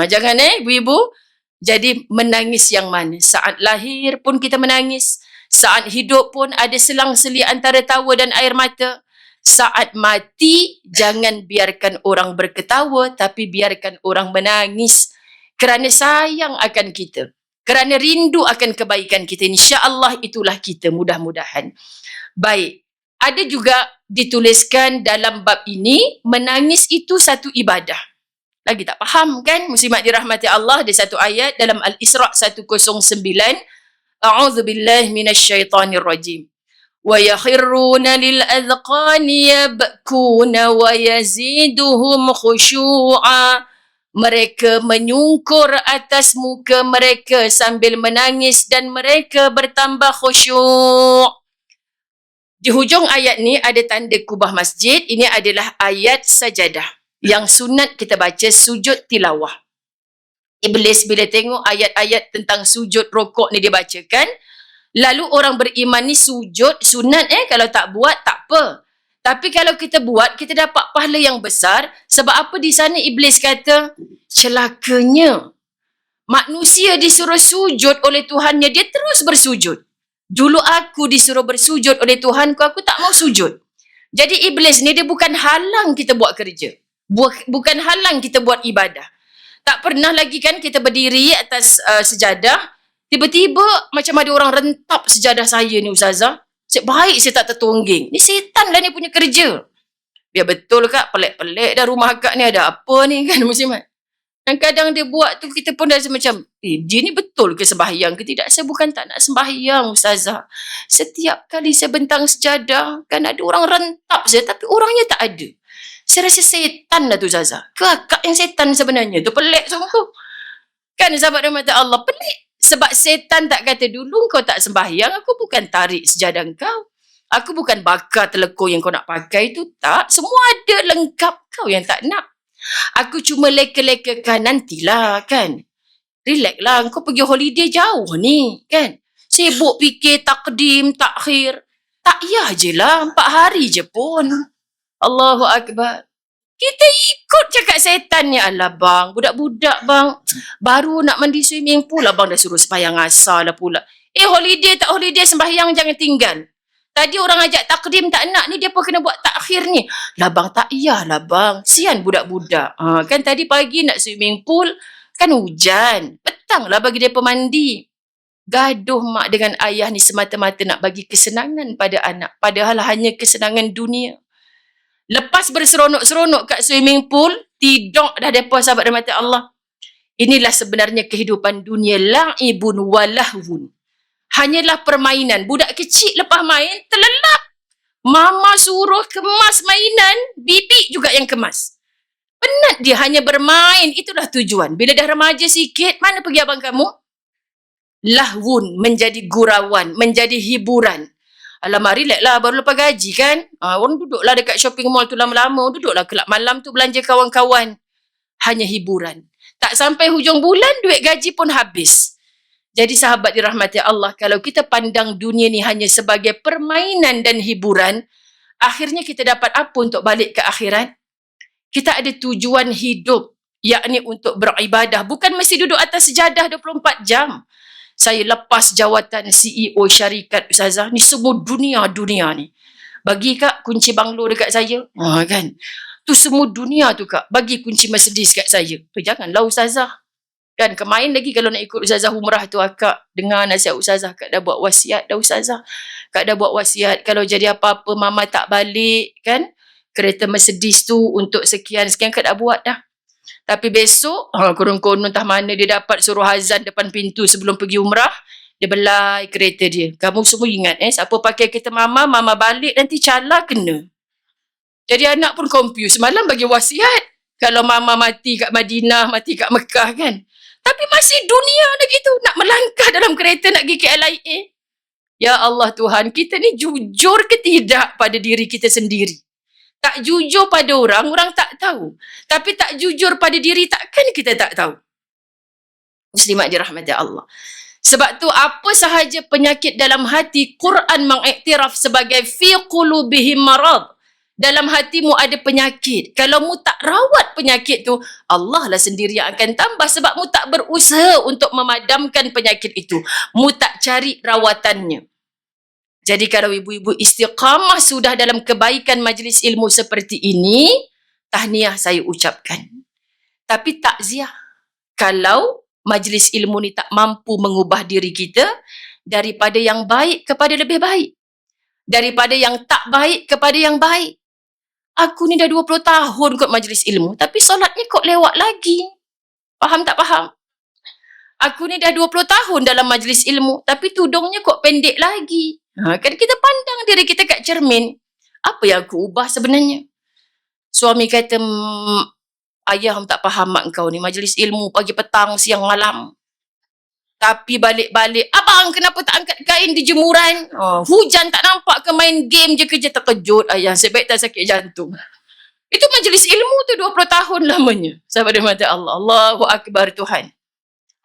Jangan ibu-ibu. Jadi menangis yang mana? Saat lahir pun kita menangis. Saat hidup pun ada selang-seli antara tawa dan air mata. Saat mati, jangan biarkan orang berketawa, tapi biarkan orang menangis. Kerana sayang akan kita. Kerana rindu akan kebaikan kita. InsyaAllah itulah kita, mudah-mudahan. Baik. Ada juga dituliskan dalam bab ini, menangis itu satu ibadah. Lagi tak faham kan? Muslimat dirahmati Allah, ada satu ayat dalam Al-Isra' 109. A'udzu billahi minasyaitonir rajim. Wa yakhruna lil adqani yabkuna wa yaziduhum khusyu'a. Mereka menyungkur atas muka mereka sambil menangis dan mereka bertambah khusyuk. Di hujung ayat ni ada tanda kubah masjid. Ini adalah ayat sajadah. Yang sunat kita baca sujud tilawah. Iblis bila tengok ayat-ayat tentang sujud rokok ni dia bacakan, lalu orang beriman ni sujud sunat kalau tak buat tak apa. Tapi kalau kita buat, kita dapat pahala yang besar. Sebab apa di sana Iblis kata, celakanya manusia disuruh sujud oleh Tuhannya, dia terus bersujud. Dulu aku disuruh bersujud oleh Tuhanku, aku tak mau sujud. Jadi Iblis ni dia bukan halang kita buat kerja. Bukan halang kita buat ibadah. Tak pernah lagi kan kita berdiri atas sejadah, tiba-tiba macam ada orang rentap sejadah saya ni Ustazah. Baik saya tak tertongging. Ni setan lah ni punya kerja. Biar betul kak, pelik-pelik dah rumah akak ni ada apa ni kan muslimat. Dan kadang dia buat tu kita pun dah macam, dia ni betul ke sembahyang ke tidak? Saya bukan tak nak sembahyang Ustazah. Setiap kali saya bentang sejadah, kan ada orang rentap saya tapi orangnya tak ada. Saya rasa setan lah tu Ustazah. Ke akak yang setan sebenarnya tu? Pelik sungguh. Kan sahabat rahmat Allah, pelik. Sebab setan tak kata dulu kau tak sembahyang, aku bukan tarik sejadah kau. Aku bukan bakar telekor yang kau nak pakai tu, tak. Semua ada lengkap, kau yang tak nak. Aku cuma leka-lekakan nantilah kan. Relax lah, kau pergi holiday jauh ni kan. Sibuk fikir takdim, takhir. Tak payah je lah, 4 hari je pun. Allahu Akbar. Kita ikut cakap setan ni. Alah bang, budak-budak bang. Baru nak mandi swimming pool lah bang dah suruh sembahyang asar lah pula. Holiday tak holiday sembahyang jangan tinggal. Tadi orang ajak takdim tak nak ni, dia pun kena buat takhir ni. Lah bang, tak iyalah bang. Sian budak-budak. Kan tadi pagi nak swimming pool, kan hujan. Petang lah bagi dia mandi. Gaduh mak dengan ayah ni semata-mata nak bagi kesenangan pada anak. Padahal hanya kesenangan dunia. Lepas berseronok-seronok kat swimming pool, tidur dah mereka sahabat rahmat Allah. Inilah sebenarnya kehidupan dunia, la'ibun walahwun. Hanyalah permainan. Budak kecil lepas main, terlelap. Mama suruh kemas mainan, bibi juga yang kemas. Penat dia hanya bermain, itulah tujuan. Bila dah remaja sikit, mana pergi abang kamu? Lahwun, menjadi gurauan, menjadi hiburan. Alamak, relax lah, baru lepas gaji kan. Orang duduklah dekat shopping mall tu lama-lama. Duduklah kelab malam tu belanja kawan-kawan. Hanya hiburan. Tak sampai hujung bulan, duit gaji pun habis. Jadi sahabat dirahmati Allah, kalau kita pandang dunia ni hanya sebagai permainan dan hiburan, akhirnya kita dapat apa untuk balik ke akhirat? Kita ada tujuan hidup, yakni untuk beribadah. Bukan mesti duduk atas sejadah 24 jam. Saya lepas jawatan CEO syarikat Ustazah. Ni semua dunia ni. Bagi kak kunci banglo dekat saya. Kan. Tu semua dunia tu kak. Bagi kunci Mercedes kat saya. Janganlah Ustazah. Kan kemain lagi kalau nak ikut Ustazah umrah tu akak. Dengar nasihat Ustazah. Kak dah buat wasiat dah Ustazah. Kak dah buat wasiat. Kalau jadi apa-apa mama tak balik. Kan. Kereta Mercedes tu untuk sekian-sekian kak dah buat dah. Tapi besok, konon-konon entah mana dia dapat suruh azan depan pintu sebelum pergi umrah. Dia belai kereta dia. Kamu semua ingat siapa pakai kereta mama balik nanti cala kena. Jadi anak pun confused. Malam bagi wasiat. Kalau mama mati kat Madinah, mati kat Mekah kan. Tapi masih dunia lagi tu. Nak melangkah dalam kereta nak pergi KLIA. Ya Allah Tuhan, kita ni jujur ke tidak pada diri kita sendiri? Tak jujur pada orang, orang tak tahu. Tapi tak jujur pada diri, takkan kita tak tahu. Muslimat dirahmati Allah. Sebab tu apa sahaja penyakit dalam hati, Quran mengiktiraf sebagai fi qulubihim marad. Dalam hatimu ada penyakit. Kalau mu tak rawat penyakit tu, Allah lah sendiri yang akan tambah. Sebab mu tak berusaha untuk memadamkan penyakit itu. Mu tak cari rawatannya. Jadi kalau ibu-ibu istiqamah sudah dalam kebaikan majlis ilmu seperti ini, tahniah saya ucapkan. Tapi takziah kalau majlis ilmu ni tak mampu mengubah diri kita daripada yang baik kepada lebih baik. Daripada yang tak baik kepada yang baik. Aku ni dah 20 tahun kot majlis ilmu, tapi solatnya kok lewat lagi. Faham tak faham? Aku ni dah 20 tahun dalam majlis ilmu, tapi tudungnya kok pendek lagi. Kan kita pandang diri kita kat cermin. Apa yang aku ubah sebenarnya? Suami kata, ayah tak faham mak kau ni, majlis ilmu pagi petang, siang malam. Tapi balik-balik, abang kenapa tak angkat kain di jemuran? Hujan tak nampak ke, main game je kerja? Terkejut ayah, sebaik tak sakit jantung. Itu majlis ilmu tu 20 tahun lamanya. Sahabat rahmat Allah. Allahu Akbar Tuhan.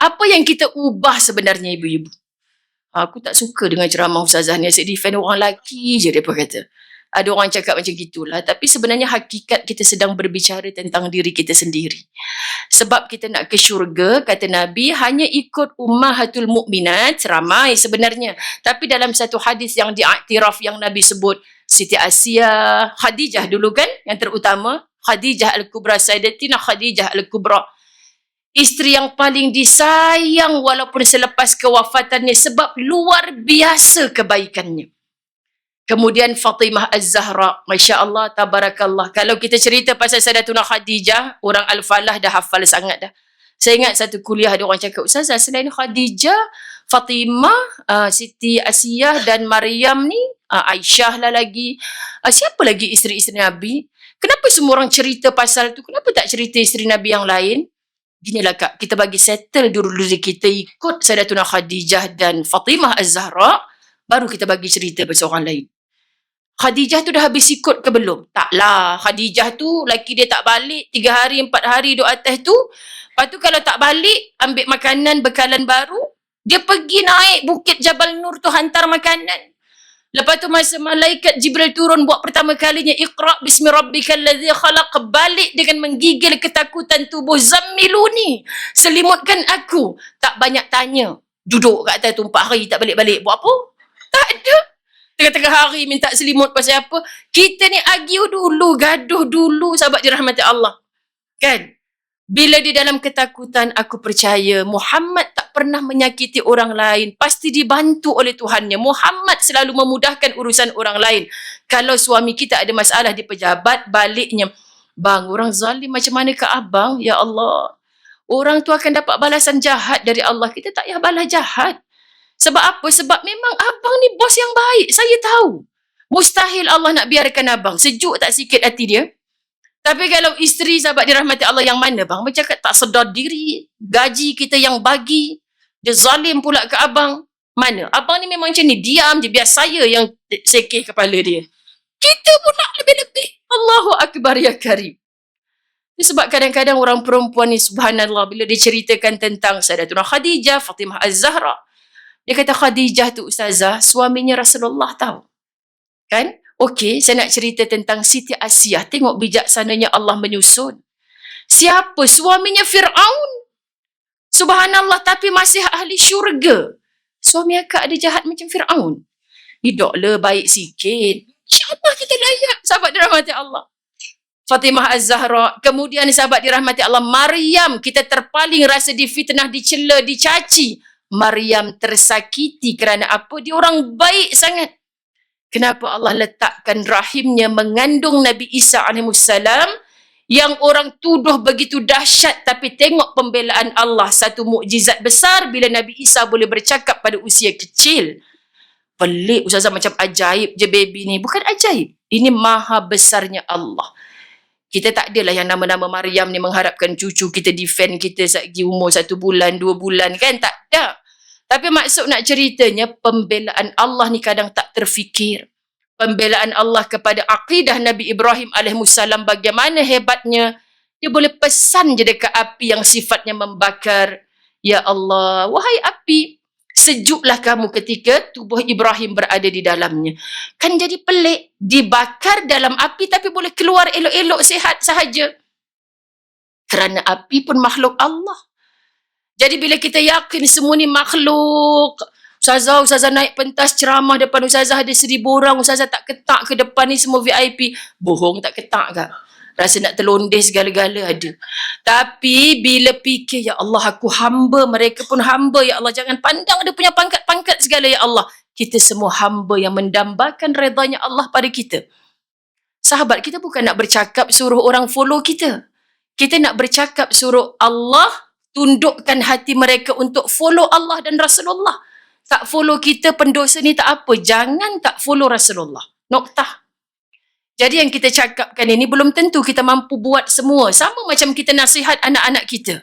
Apa yang kita ubah sebenarnya ibu-ibu? Aku tak suka dengan ceramah ustazah ni, asyik defend orang lelaki je mereka kata. Ada orang cakap macam gitulah. Tapi sebenarnya hakikat kita sedang berbicara tentang diri kita sendiri. Sebab kita nak ke syurga, kata Nabi, hanya ikut ummahatul mukminat, ramai sebenarnya. Tapi dalam satu hadis yang diiktiraf yang Nabi sebut, Siti Asia, Khadijah dulu kan, yang terutama, Khadijah Al-Kubra, Sayyidatina Khadijah Al-Kubra. Isteri yang paling disayang walaupun selepas kewafatannya sebab luar biasa kebaikannya. Kemudian Fatimah Az-Zahra, Masya Allah, Tabarakallah. Kalau kita cerita pasal Sayyidatuna Khadijah, orang Al-Falah dah hafal sangat dah. Saya ingat satu kuliah ada orang cakap, Ustazah, selain Khadijah, Fatimah, Siti Asiyah dan Maryam ni, Aisyah lah lagi. Siapa lagi isteri-isteri Nabi? Kenapa semua orang cerita pasal tu? Kenapa tak cerita isteri Nabi yang lain? Ginilah Kak, kita bagi settle dulu diri kita ikut Sayyidatuna Khadijah dan Fatimah Az-Zahra, baru kita bagi cerita pasal orang lain. Khadijah tu dah habis ikut ke belum? Taklah. Khadijah tu laki dia tak balik 3 hari 4 hari duduk atas tu. Lepas tu kalau tak balik, ambil makanan bekalan baru, dia pergi naik bukit Jabal Nur tu hantar makanan. Lepas tu masa malaikat Jibril turun buat pertama kalinya, Iqra' bismi rabbikal ladzi khalaq, balik dengan menggigil ketakutan tubuh, zammiluni, selimutkan aku. Tak banyak tanya. Duduk kat atas tu 4 hari tak balik-balik. Buat apa? Tak ada. Tengah-tengah hari minta selimut pasal apa? Kita ni argue dulu, gaduh dulu, sahabat dirahmati Allah. Kan? Bila di dalam ketakutan, aku percaya Muhammad tak pernah menyakiti orang lain. Pasti dibantu oleh Tuhannya. Muhammad selalu memudahkan urusan orang lain. Kalau suami kita ada masalah di pejabat, baliknya, bang, orang zalim macam mana ke abang? Ya Allah. Orang tu akan dapat balasan jahat dari Allah. Kita tak payah balas jahat. Sebab apa? Sebab memang abang ni bos yang baik. Saya tahu. Mustahil Allah nak biarkan abang. Sejuk tak sikit hati dia? Tapi kalau isteri sahabat dirahmati Allah yang mana bang? Bercakap tak sedar diri. Gaji kita yang bagi. Dia zalim pula ke abang. Mana? Abang ni memang macam ni. Diam je. Biar saya yang sekeh kepala dia. Kita pula lebih-lebih. Allahu Akbar ya Karim. Sebab kadang-kadang orang perempuan ni subhanallah. Bila dia ceritakan tentang Sayyidatuna Khadijah, Fatimah Az-Zahra. Dia kata Khadijah tu ustazah, suaminya Rasulullah tahu. Kan? Okey, saya nak cerita tentang Siti Asiyah. Tengok bijaksananya Allah menyusun. Siapa? Suaminya Fir'aun. Subhanallah, tapi masih ahli syurga. Suami akak ada jahat macam Fir'aun. Hiduplah baik sikit. InsyaAllah kita layak. Sahabat dirahmati Allah. Fatimah Az-Zahra. Kemudian sahabat dirahmati Allah, Maryam. Kita terpaling rasa difitnah, dicela, dicaci. Maryam tersakiti kerana apa? Dia orang baik sangat. Kenapa Allah letakkan rahimnya mengandung Nabi Isa AS yang orang tuduh begitu dahsyat, tapi tengok pembelaan Allah, satu mukjizat besar bila Nabi Isa boleh bercakap pada usia kecil. Pelik ustazah, macam ajaib je baby ni. Bukan ajaib. Ini maha besarnya Allah. Kita tak adalah yang nama-nama Maryam ni mengharapkan cucu kita defend kita sagi umur 1 bulan, 2 bulan kan? Tak ada. Tapi maksud nak ceritanya, pembelaan Allah ni kadang tak terfikir. Pembelaan Allah kepada akidah Nabi Ibrahim AS, bagaimana hebatnya. Dia boleh pesan je dekat api yang sifatnya membakar. Ya Allah, wahai api, sejuklah kamu ketika tubuh Ibrahim berada di dalamnya. Kan jadi pelik. Dibakar dalam api tapi boleh keluar elok-elok sihat sahaja. Kerana api pun makhluk Allah. Jadi bila kita yakin semua ni makhluk, Ustazah naik pentas ceramah depan ustazah ada 1,000 orang. Ustazah tak ketak ke depan ni semua VIP. Bohong tak ketak kak. Rasa nak terlondeh segala-gala ada. Tapi bila fikir, ya Allah aku hamba, mereka pun hamba, ya Allah. Jangan pandang dia punya pangkat-pangkat segala, ya Allah. Kita semua hamba yang mendambakan redanya Allah pada kita. Sahabat, kita bukan nak bercakap suruh orang follow kita. Kita nak bercakap suruh Allah tundukkan hati mereka untuk follow Allah dan Rasulullah. Tak follow kita pendosa ni tak apa. Jangan tak follow Rasulullah. Noktah. Jadi yang kita cakapkan ini belum tentu kita mampu buat semua. Sama macam kita nasihat anak-anak kita.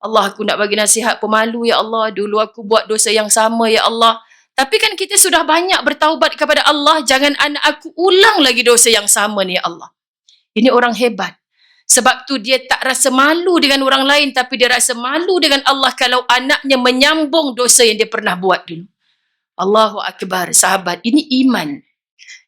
Allah, aku nak bagi nasihat pemalu, ya Allah. Dulu aku buat dosa yang sama, ya Allah. Tapi kan kita sudah banyak bertaubat kepada Allah. Jangan anak aku ulang lagi dosa yang sama ni, ya Allah. Ini orang hebat. Sebab tu dia tak rasa malu dengan orang lain, tapi dia rasa malu dengan Allah kalau anaknya menyambung dosa yang dia pernah buat dulu. Allahu Akbar, sahabat. Ini iman.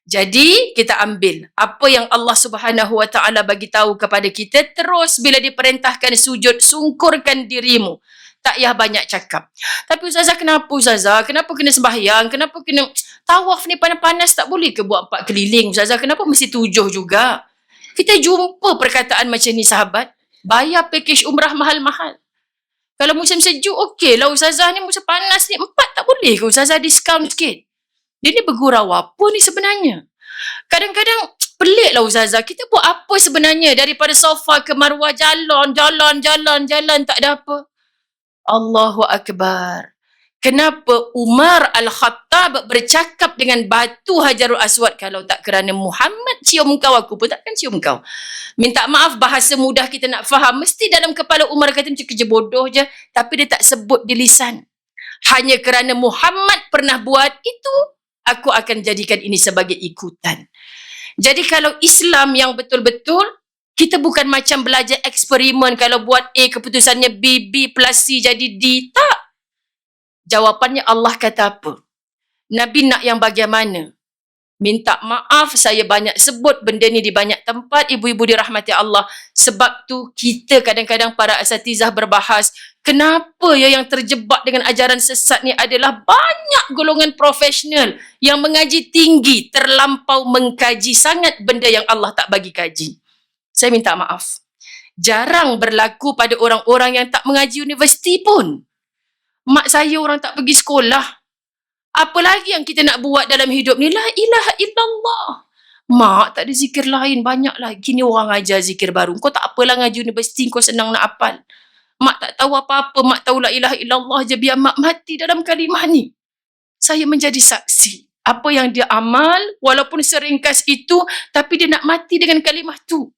Jadi kita ambil apa yang Allah Subhanahu Wa Taala bagi tahu kepada kita, terus bila diperintahkan sujud, sungkurkan dirimu. Tak payah banyak cakap. Tapi ustazah, kenapa ustazah? Kenapa kena sembahyang? Kenapa kena tawaf ni panas-panas, tak boleh ke buat 4 keliling ustazah? Kenapa mesti 7 juga? Kita jumpa perkataan macam ni sahabat. Bayar package umrah mahal-mahal. Kalau musim sejuk, okey lah ustazah ni. Musim panas ni 4 tak boleh ke ustazah diskaun sikit? Dia ni bergurau apa ni sebenarnya? Kadang-kadang pelik lah ustazah. Kita buat apa sebenarnya daripada sofa ke Marwah, jalan, tak ada apa. Allahu Akbar. Kenapa Umar Al-Khattab bercakap dengan batu Hajarul Aswad? Kalau tak kerana Muhammad cium kau, aku pun takkan cium kau. Minta maaf, bahasa mudah kita nak faham. Mesti dalam kepala Umar kata macam kerja bodoh je. Tapi dia tak sebut di lisan. Hanya kerana Muhammad pernah buat itu, aku akan jadikan ini sebagai ikutan. Jadi kalau Islam yang betul-betul, kita bukan macam belajar eksperimen. Kalau buat A, keputusannya B, B plus C jadi D. Tak. Jawapannya Allah kata apa? Nabi nak yang bagaimana? Minta maaf, saya banyak sebut benda ni di banyak tempat, ibu-ibu dirahmati Allah. Sebab tu kita kadang-kadang para asatizah berbahas, kenapa ya yang terjebak dengan ajaran sesat ni adalah banyak golongan profesional yang mengaji tinggi, terlampau mengkaji sangat benda yang Allah tak bagi kaji. Saya minta maaf. Jarang berlaku pada orang-orang yang tak mengaji universiti pun. Mak saya orang tak pergi sekolah. Apa lagi yang kita nak buat dalam hidup ni? La ilaha illallah. Mak, tak ada zikir lain. Banyak lagi ni orang ajar zikir baru. Kau tak apalah ngaji universiti, kau senang nak hafal. Mak tak tahu apa-apa. Mak tahu la ilaha illallah je. Biar mak mati dalam kalimah ni. Saya menjadi saksi. Apa yang dia amal, walaupun seringkas itu, tapi dia nak mati dengan kalimah tu.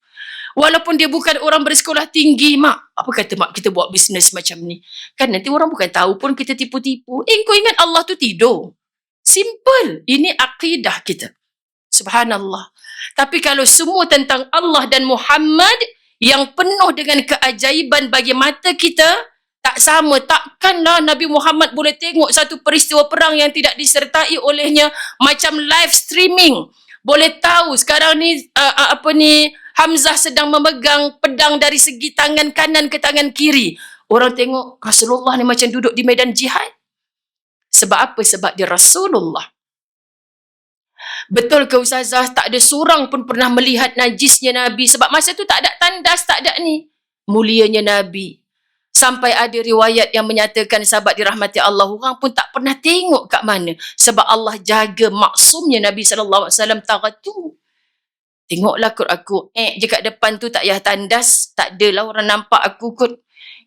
Walaupun dia bukan orang bersekolah tinggi, mak. Apa kata mak kita buat bisnes macam ni? Kan nanti orang bukan tahu pun kita tipu-tipu. Kau ingat Allah tu tidur? Simple. Ini akidah kita. Subhanallah. Tapi kalau semua tentang Allah dan Muhammad yang penuh dengan keajaiban bagi mata kita, tak sama. Takkanlah Nabi Muhammad boleh tengok satu peristiwa perang yang tidak disertai olehnya macam live streaming. Boleh tahu sekarang ni Hamzah sedang memegang pedang dari segi tangan kanan ke tangan kiri. Orang tengok Rasulullah ni macam duduk di medan jihad. Sebab apa? Sebab dia Rasulullah. Betul ke ustazah? Tak ada seorang pun pernah melihat najisnya Nabi. Sebab masa tu tak ada tandas, tak ada ni. Mulianya Nabi. Sampai ada riwayat yang menyatakan sahabat dirahmati Allah, orang pun tak pernah tengok kat mana. Sebab Allah jaga maksumnya Nabi SAW tarat tu. Tengoklah kot aku, je kat depan tu tak payah tandas. Tak adalah orang nampak aku kot.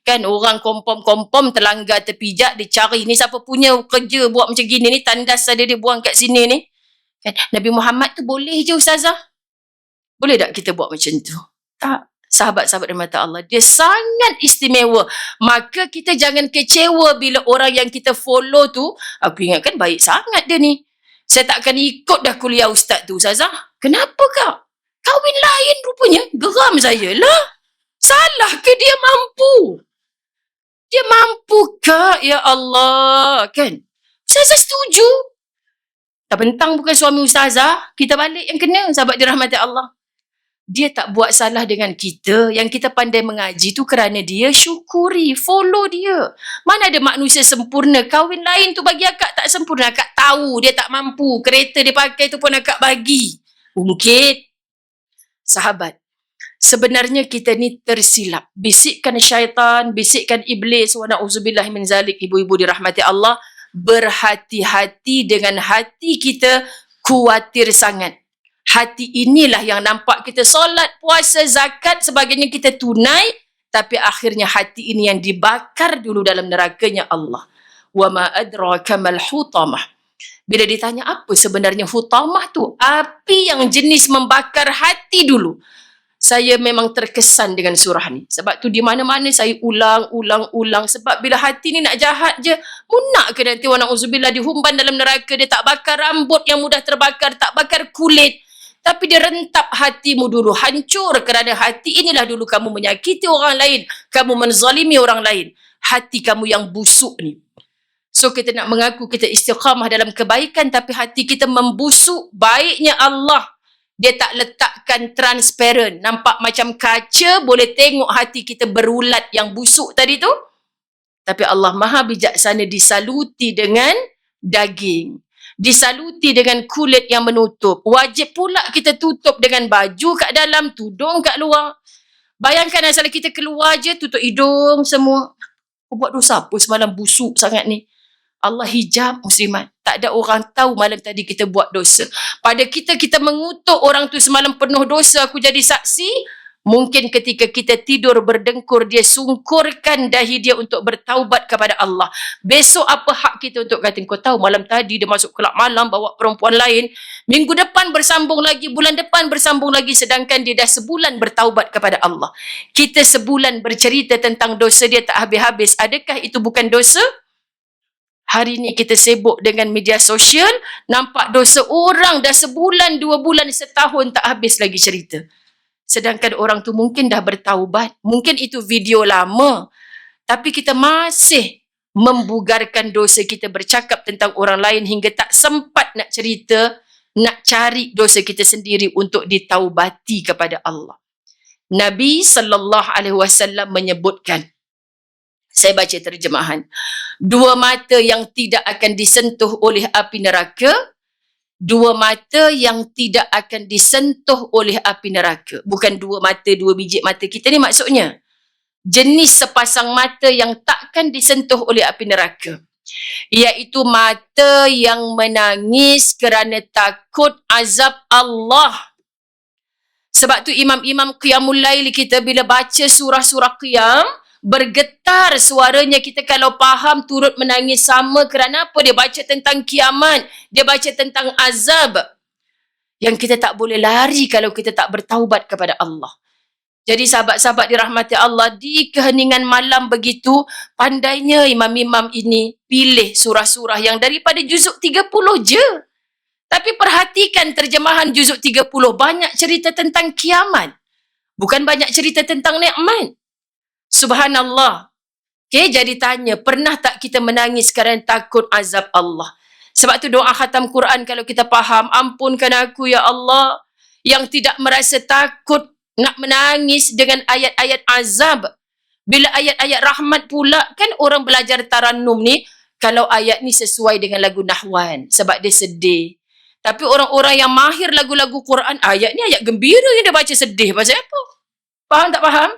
Kan orang kompom-kompom terlanggar terpijak, dia cari ni siapa punya kerja buat macam gini ni, tandas ada dia buang kat sini ni. Kan Nabi Muhammad tu boleh je ustazah. Boleh tak kita buat macam tu? Tak. Sahabat-sahabat dari mata Allah, dia sangat istimewa. Maka kita jangan kecewa bila orang yang kita follow tu, aku ingatkan baik sangat dia ni. Saya tak akan ikut dah kuliah ustaz tu ustazah. Kenapa kak? Kahwin lain rupanya. Geram saya lah. Salah ke dia mampu? Dia mampu kak? Ya Allah. Kan? Ustazah setuju. Tak bentang bukan suami ustazah. Kita balik yang kena. Sahabat dirahmati Allah. dia tak buat salah dengan kita. Yang kita pandai mengaji tu kerana dia, syukuri, follow dia. Mana ada manusia sempurna, kahwin lain tu bagi akak tak sempurna. Akak tahu dia tak mampu, kereta dia pakai tu pun akak bagi. Mungkin. Sahabat, sebenarnya kita ni tersilap. Bisikkan syaitan, bisikkan iblis, wa na'udzubillah min zalik, ibu-ibu dirahmati Allah. Berhati-hati dengan hati kita, khawatir sangat. Hati inilah yang nampak kita solat, puasa, zakat, sebagainya kita tunai, tapi akhirnya hati ini yang dibakar dulu dalam nerakanya Allah. Wa ma adraka mal hutamah. Bila ditanya apa sebenarnya hutamah tu, api yang jenis membakar hati dulu. Saya memang terkesan dengan surah ni. Sebab tu di mana-mana saya ulang. Sebab bila hati ni nak jahat je, munak ke nanti wa na'udzubillah dihumban dalam neraka. Dia tak bakar rambut yang mudah terbakar, tak bakar kulit. Tapi dia rentap hatimu dulu, hancur kerana hati inilah dulu kamu menyakiti orang lain, kamu menzalimi orang lain. Hati kamu yang busuk ni. So kita nak mengaku kita istiqamah dalam kebaikan, tapi hati kita membusuk. Baiknya Allah, dia tak letakkan transparent, nampak macam kaca, boleh tengok hati kita berulat yang busuk tadi tu. Tapi Allah maha bijaksana, disaluti dengan daging, disaluti dengan kulit yang menutup. Wajib pula kita tutup dengan baju kat dalam, tudung kat luar. Bayangkan asal kita keluar je, tutup hidung semua. Buat dosa apa semalam busuk sangat ni? Allah hijab muslimat. Tak ada orang tahu malam tadi kita buat dosa. Pada kita mengutuk orang tu semalam penuh dosa, aku jadi saksi. Mungkin ketika kita tidur berdengkur, dia sungkurkan dahi dia untuk bertaubat kepada Allah. Besok apa hak kita untuk kata, kau tahu malam tadi dia masuk kelab malam bawa perempuan lain. Minggu depan bersambung lagi, bulan depan bersambung lagi, sedangkan dia dah sebulan bertaubat kepada Allah. Kita sebulan bercerita tentang dosa dia tak habis-habis. Adakah itu bukan dosa? Hari ni kita sibuk dengan media sosial, nampak dosa orang dah sebulan, 2 bulan, setahun tak habis lagi cerita. Sedangkan orang tu mungkin dah bertaubat, mungkin itu video lama, tapi kita masih membugarkan dosa kita, bercakap tentang orang lain hingga tak sempat nak cerita, nak cari dosa kita sendiri untuk ditaubati kepada Allah. Nabi SAW menyebutkan, saya baca terjemahan, 2 mata yang tidak akan disentuh oleh api neraka, 2 mata yang tidak akan disentuh oleh api neraka. Bukan 2 mata, 2 biji mata kita ni maksudnya. Jenis sepasang mata yang takkan disentuh oleh api neraka. Iaitu mata yang menangis kerana takut azab Allah. Sebab tu imam-imam Qiyamul Lail kita bila baca surah-surah Qiyam, bergetar suaranya kita kalau faham, turut menangis sama. Kerana apa? Dia baca tentang kiamat, dia baca tentang azab yang kita tak boleh lari kalau kita tak bertaubat kepada Allah. Jadi sahabat-sahabat dirahmati Allah, di keheningan malam begitu, pandainya imam-imam ini pilih surah-surah yang daripada juzuk 30 je. Tapi perhatikan terjemahan juzuk 30, banyak cerita tentang kiamat, bukan banyak cerita tentang nikmat. Subhanallah. Okay, jadi tanya, pernah tak kita menangis kerana takut azab Allah? Sebab tu doa khatam Quran kalau kita faham, ampunkan aku ya Allah yang tidak merasa takut nak menangis dengan ayat-ayat azab. Bila ayat-ayat rahmat pula, kan orang belajar tarannum ni, kalau ayat ni sesuai dengan lagu Nahwan, sebab dia sedih. Tapi orang-orang yang mahir lagu-lagu Quran, ayat ni ayat gembira yang dia baca sedih. Pasal apa? Faham tak faham?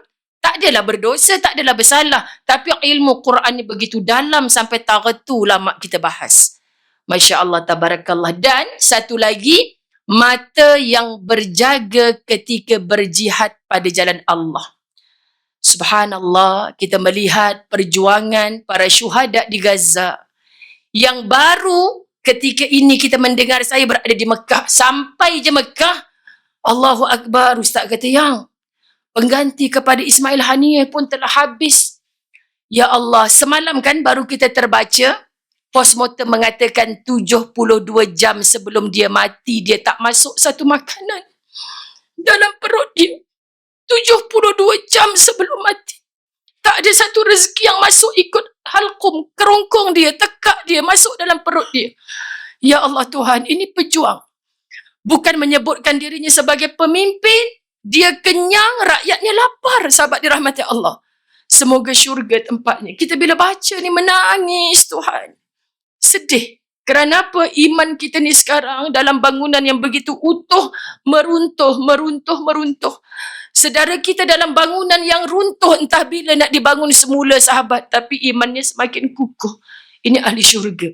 Tak adalah berdosa, tak adalah bersalah. Tapi ilmu Quran ni begitu dalam sampai taghatu ulama kita bahas. Masya Allah, tabarakallah. Dan satu lagi, mata yang berjaga ketika berjihad pada jalan Allah. Subhanallah, kita melihat perjuangan para syuhada di Gaza. Yang baru ketika ini kita mendengar, saya berada di Mekah. Sampai je Mekah, Allahu Akbar, Ustaz kata, yang pengganti kepada Ismail Haniyeh pun telah habis. Ya Allah, semalam kan baru kita terbaca, postmortem mengatakan 72 jam sebelum dia mati, dia tak masuk satu makanan dalam perut dia. 72 jam sebelum mati. Tak ada satu rezeki yang masuk ikut halqum, kerongkong dia, tekak dia, masuk dalam perut dia. Ya Allah Tuhan, ini pejuang. Bukan menyebutkan dirinya sebagai pemimpin, Dia kenyang, rakyatnya lapar, sahabat dirahmati Allah. Semoga syurga tempatnya. Kita bila baca ni menangis Tuhan. Sedih. Kerana apa? Iman kita ni sekarang dalam bangunan yang begitu utuh, meruntuh. Saudara kita dalam bangunan yang runtuh, entah bila nak dibangun semula sahabat, tapi imannya semakin kukuh. Ini ahli syurga.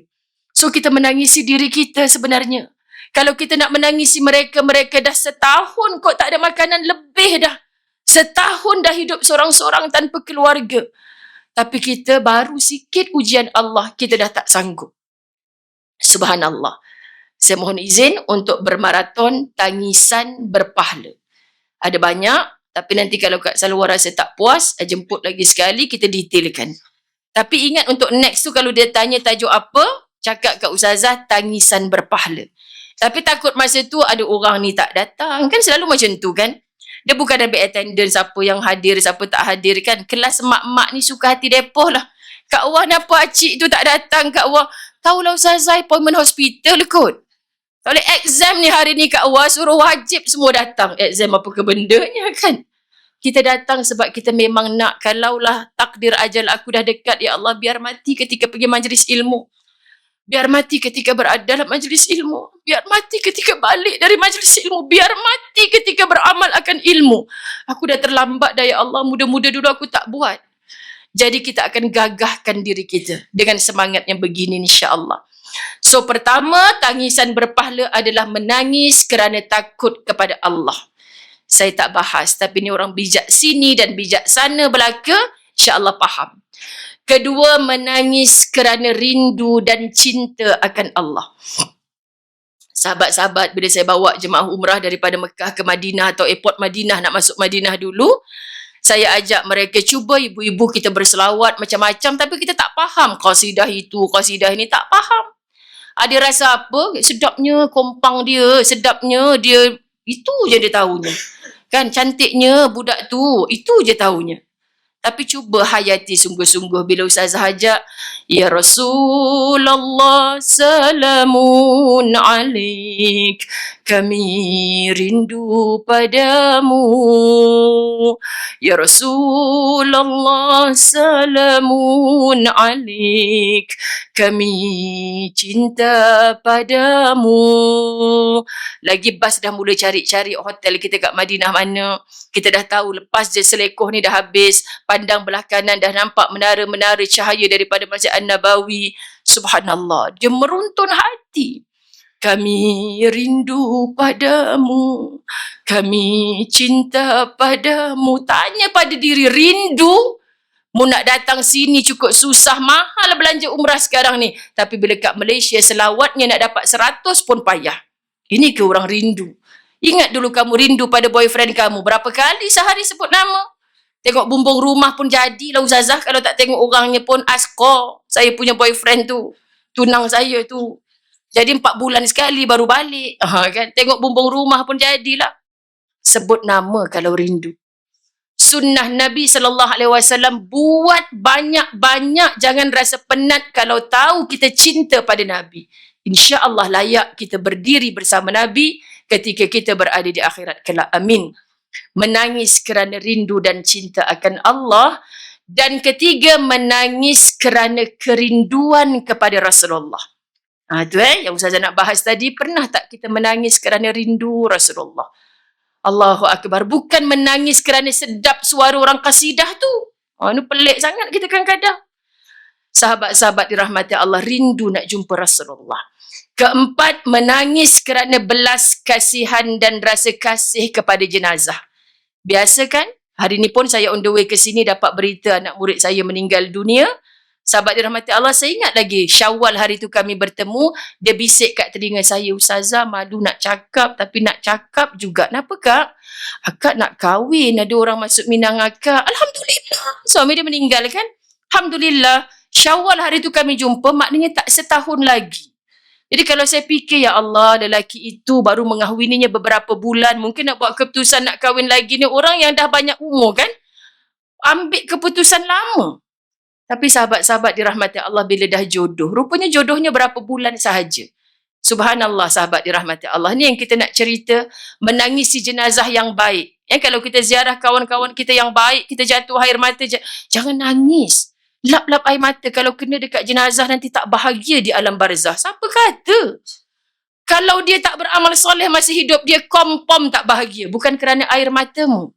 So kita menangisi diri kita sebenarnya. Kalau kita nak menangisi mereka dah setahun kok tak ada makanan lebih dah. Setahun dah hidup seorang-seorang tanpa keluarga. Tapi kita baru sikit ujian Allah, kita dah tak sanggup. Subhanallah. Saya mohon izin untuk bermaraton tangisan berpahala. Ada banyak, tapi nanti kalau Kak Salwa rasa tak puas, jemput lagi sekali, kita detailkan. Tapi ingat untuk next tu kalau dia tanya tajuk apa, cakap kat Ustazah tangisan berpahala. Tapi takut masa tu ada orang ni tak datang. Kan selalu macam tu kan. Dia bukan ambil attendance siapa yang hadir, siapa tak hadir kan. Kelas mak-mak ni suka hati depoh lah. Kak Wah kenapa acik tu tak datang Kak Wah? Tahulah Ustazah appointment hospital kot. Tak boleh exam ni hari ni Kak Wah, suruh wajib semua datang. Exam apa ke bendanya kan. Kita datang sebab kita memang nak. Kalaulah takdir ajal aku dah dekat, ya Allah biar mati ketika pergi majlis ilmu. Biar mati ketika berada dalam majlis ilmu. Biar mati ketika balik dari majlis ilmu. Biar mati ketika beramal akan ilmu. Aku dah terlambat dah ya Allah. Muda-muda dulu aku tak buat. Jadi kita akan gagahkan diri kita dengan semangat yang begini insya-Allah. So pertama, tangisan berpahala adalah menangis kerana takut kepada Allah. Saya tak bahas, tapi ni orang bijak sini dan bijak sana belaka, insya-Allah faham. Kedua, menangis kerana rindu dan cinta akan Allah. Sahabat-sahabat, bila saya bawa jemaah umrah daripada Mekah ke Madinah atau airport Madinah, nak masuk Madinah dulu, saya ajak mereka cuba ibu-ibu kita berselawat macam-macam, tapi kita tak faham qasidah itu, qasidah ini, tak faham. Ada rasa apa? Sedapnya kompang dia, sedapnya dia, itu je dia tahunya. Kan cantiknya budak tu, itu je tahunya. Tapi cuba hayati sungguh-sungguh bila Ustazah ajak, Ya Rasulullah salamun alaik, kami rindu padamu. Ya Rasulullah salamun alaik, kami cinta padamu. Lagi bas dah mula cari-cari hotel kita kat Madinah mana. Kita dah tahu lepas je selekoh ni dah habis, pandang belah kanan dah nampak menara-menara cahaya daripada Masjid An-Nabawi. Subhanallah, dia meruntun hati. Kami rindu padamu, kami cinta padamu. Tanya pada diri, rindu? Mu nak datang sini cukup susah, mahal belanja umrah sekarang ni. Tapi bila kat Malaysia selawatnya nak dapat 100 pun payah. Ini ke orang rindu? Ingat dulu kamu rindu pada boyfriend kamu. Berapa kali sehari sebut nama? Tengok bumbung rumah pun jadilah Ustazah. Kalau tak tengok orangnya pun askor. Saya punya boyfriend tu. Tunang saya tu. Jadi 4 bulan sekali baru balik. Kan? Tengok bumbung rumah pun jadilah. Sebut nama kalau rindu. Sunnah Nabi SAW, buat banyak-banyak. Jangan rasa penat kalau tahu kita cinta pada Nabi. InsyaAllah layak kita berdiri bersama Nabi ketika kita berada di akhirat kelak. Amin. Menangis kerana rindu dan cinta akan Allah. Dan ketiga, menangis kerana kerinduan kepada Rasulullah. Itu yang Ustazah nak bahas tadi. Pernah tak kita menangis kerana rindu Rasulullah? Allahu Akbar. Bukan menangis kerana sedap suara orang kasidah tu. Ini pelik sangat kita kadang-kadang. Sahabat-sahabat dirahmati Allah, rindu nak jumpa Rasulullah. Keempat, menangis kerana belas kasihan dan rasa kasih kepada jenazah. Biasa kan? Hari ni pun saya on the way ke sini dapat berita anak murid saya meninggal dunia. Sahabat dirahmati Allah, saya ingat lagi Syawal hari tu kami bertemu, dia bisik kat telinga saya, Ustazah malu nak cakap tapi nak cakap juga. Kenapa Kak? Akak nak kahwin, ada orang masuk minang akak. Alhamdulillah. Suami dia meninggal kan? Alhamdulillah. Syawal hari tu kami jumpa, maknanya tak setahun lagi. Jadi kalau saya fikir, ya Allah, lelaki itu baru mengahwininya beberapa bulan, mungkin nak buat keputusan nak kahwin lagi ni, orang yang dah banyak umur kan? Ambil keputusan lama. Tapi sahabat-sahabat dirahmati Allah, bila dah jodoh, rupanya jodohnya berapa bulan sahaja. Subhanallah sahabat dirahmati Allah. Ni yang kita nak cerita, menangisi jenazah yang baik. Kalau kita ziarah kawan-kawan kita yang baik, kita jatuh air mata, jangan nangis. Lap-lap air mata. Kalau kena dekat jenazah nanti tak bahagia di alam barzah. Siapa kata? Kalau dia tak beramal soleh masih hidup, dia kompom tak bahagia. Bukan kerana air matamu.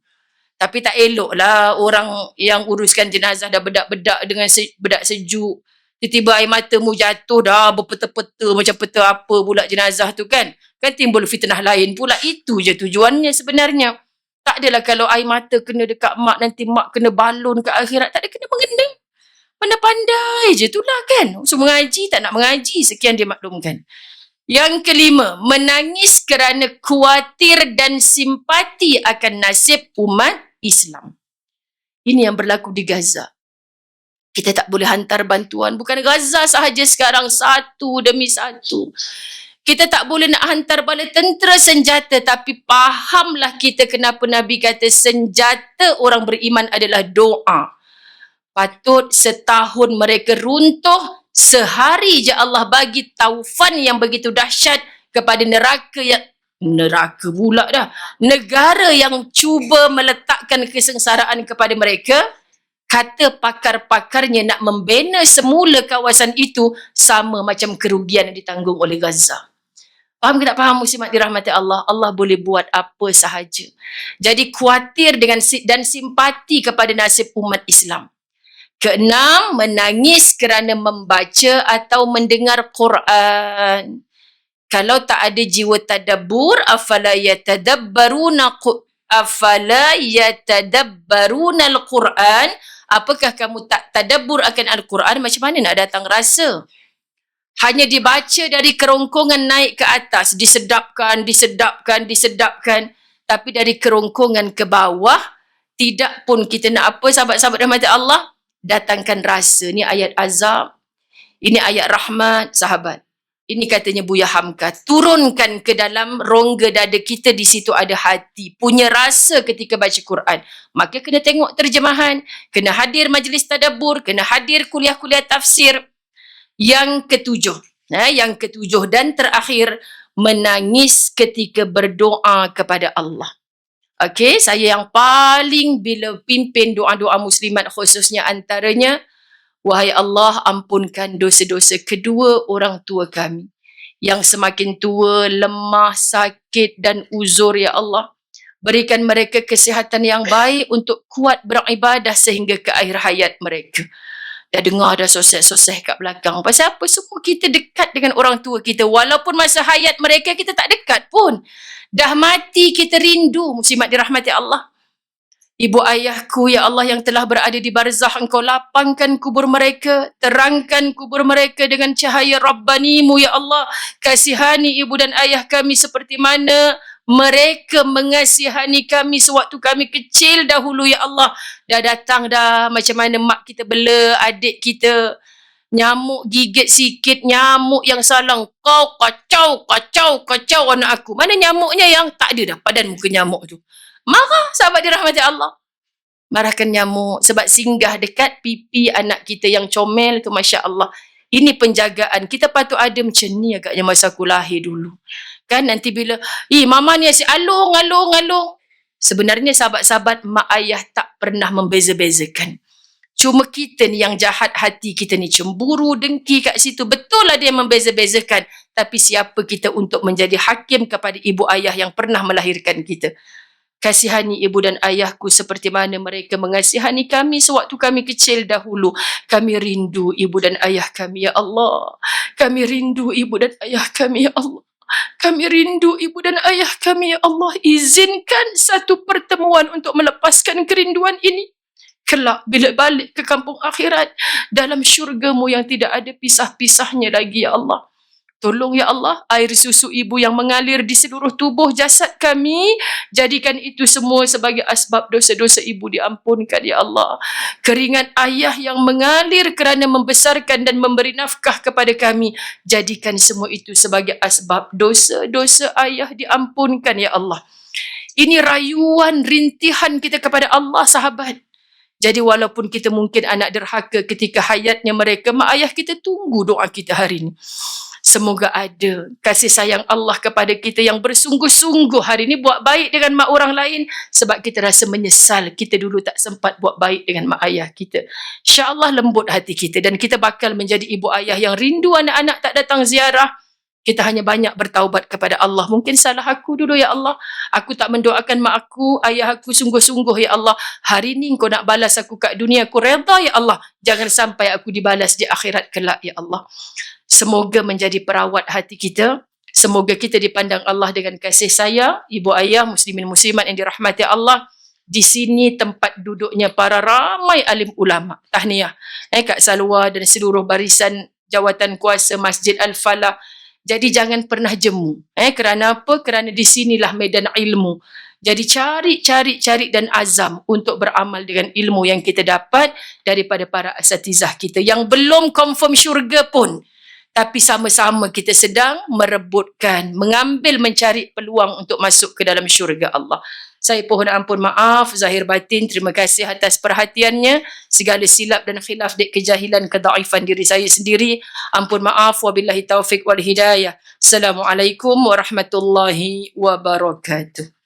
Tapi tak eloklah orang yang uruskan jenazah dah bedak-bedak dengan bedak sejuk. Tiba-tiba air matamu jatuh dah berpeta-peta macam peta apa pula jenazah tu kan. Kan timbul fitnah lain pula. Itu je tujuannya sebenarnya. Tak adalah kalau air mata kena dekat mak, nanti mak kena balon ke akhirat. Tak ada kena mengena. Pandai-pandai je itulah kan. So mengaji tak nak mengaji. Sekian dia maklumkan. Yang kelima, menangis kerana khawatir dan simpati akan nasib umat Islam. Ini yang berlaku di Gaza. Kita tak boleh hantar bantuan. Bukan Gaza sahaja sekarang, satu demi satu. Kita tak boleh nak hantar bala tentera senjata, tapi fahamlah kita kenapa Nabi kata senjata orang beriman adalah doa. Patut setahun mereka runtuh, sehari je Allah bagi taufan yang begitu dahsyat kepada neraka pula dah. Negara yang cuba meletakkan kesengsaraan kepada mereka, kata pakar-pakarnya nak membina semula kawasan itu sama macam kerugian yang ditanggung oleh Gaza. Faham ke tak faham muslimat dirahmati Allah? Allah boleh buat apa sahaja. Jadi khawatir dan simpati kepada nasib umat Islam. Keenam, menangis kerana membaca atau mendengar Quran. Kalau tak ada jiwa tadabbur, afala yatadabbaruna al-Quran, apakah kamu tak tadabbur akan Al-Quran? Macam mana nak datang rasa? Hanya dibaca dari kerongkongan naik ke atas, disedapkan. Tapi dari kerongkongan ke bawah, tidak pun kita nak apa, sahabat-sahabat rahmat Allah, datangkan rasa. Ini ayat azab, ini ayat rahmat, sahabat. Ini katanya Buya Hamka, turunkan ke dalam rongga dada kita, di situ ada hati, punya rasa ketika baca Quran. Maka kena tengok terjemahan, kena hadir majlis tadabbur, kena hadir kuliah-kuliah tafsir. Yang ketujuh dan terakhir, menangis ketika berdoa kepada Allah. Okey, saya yang paling bila pimpin doa-doa muslimat khususnya antaranya, wahai Allah, ampunkan dosa-dosa kedua orang tua kami yang semakin tua, lemah, sakit dan uzur ya Allah. Berikan mereka kesihatan yang baik untuk kuat beribadah sehingga ke akhir hayat mereka. Dah dengar dah soseh-soseh kat belakang. Pasal apa? Semua kita dekat dengan orang tua kita. Walaupun masa hayat mereka kita tak dekat pun. Dah mati kita rindu. Muslimat dirahmati Allah. Ibu ayahku, ya Allah yang telah berada di barzah, Engkau lapangkan kubur mereka, terangkan kubur mereka dengan cahaya Rabbanimu, ya Allah. Kasihani ibu dan ayah kami seperti mana mereka mengasihani kami sewaktu kami kecil dahulu, ya Allah. Dah datang dah, macam mana mak kita bela adik kita, nyamuk gigit sikit, nyamuk yang salang, kau kacau anak aku. Mana nyamuknya yang tak ada dah padan muka nyamuk tu. Marah sahabat dirahmati Allah. Marahkan nyamuk sebab singgah dekat pipi anak kita yang comel tu, Masya Allah. Ini penjagaan. Kita patut ada macam ni agaknya masa aku lahir dulu. Kan nanti bila, mama ni asyik alung. Sebenarnya sahabat-sahabat, mak ayah tak pernah membeza-bezakan. Cuma kita ni yang jahat hati, kita ni cemburu, dengki kat situ. Betul lah dia membeza-bezakan. Tapi siapa kita untuk menjadi hakim kepada ibu ayah yang pernah melahirkan kita? Kasihani ibu dan ayahku seperti mana mereka mengasihani kami sewaktu kami kecil dahulu. Kami rindu ibu dan ayah kami, ya Allah. Kami rindu ibu dan ayah kami, ya Allah. Kami rindu ibu dan ayah kami, ya Allah. Izinkan satu pertemuan untuk melepaskan kerinduan ini. Kelak bila balik ke kampung akhirat, dalam syurgamu yang tidak ada pisah-pisahnya lagi, ya Allah. Tolong ya Allah, air susu ibu yang mengalir di seluruh tubuh jasad kami, jadikan itu semua sebagai asbab dosa-dosa ibu diampunkan ya Allah. Keringat ayah yang mengalir kerana membesarkan dan memberi nafkah kepada kami, jadikan semua itu sebagai asbab dosa-dosa ayah diampunkan ya Allah. Ini rayuan, rintihan kita kepada Allah, sahabat. Jadi walaupun kita mungkin anak derhaka ketika hayatnya mereka, mak ayah kita tunggu doa kita hari ini. Semoga ada kasih sayang Allah kepada kita yang bersungguh-sungguh hari ini buat baik dengan mak orang lain sebab kita rasa menyesal kita dulu tak sempat buat baik dengan mak ayah kita. InsyaAllah lembut hati kita dan kita bakal menjadi ibu ayah yang rindu anak-anak tak datang ziarah. Kita hanya banyak bertaubat kepada Allah. Mungkin salah aku dulu, ya Allah. Aku tak mendoakan mak aku, ayah aku sungguh-sungguh, ya Allah. Hari ni kau nak balas aku kat dunia, aku reda, ya Allah. Jangan sampai aku dibalas di akhirat kelak, ya Allah. Semoga menjadi perawat hati kita. Semoga kita dipandang Allah dengan kasih sayang. Ibu ayah, muslimin muslimat yang dirahmati Allah. Di sini tempat duduknya para ramai alim ulama. Tahniah. Kak Salwa dan seluruh barisan jawatan kuasa Masjid Al-Falah. Jadi jangan pernah jemu. Kerana apa? Kerana di sinilah medan ilmu. Jadi cari dan azam untuk beramal dengan ilmu yang kita dapat daripada para asatizah kita yang belum confirm syurga pun. Tapi sama-sama kita sedang merebutkan, mengambil, mencari peluang untuk masuk ke dalam syurga Allah. Saya pohon ampun maaf, zahir batin, terima kasih atas perhatiannya. Segala silap dan khilaf dek kejahilan, kedaifan diri saya sendiri. Ampun maaf, wabillahi taufiq wal hidayah. Assalamualaikum warahmatullahi wabarakatuh.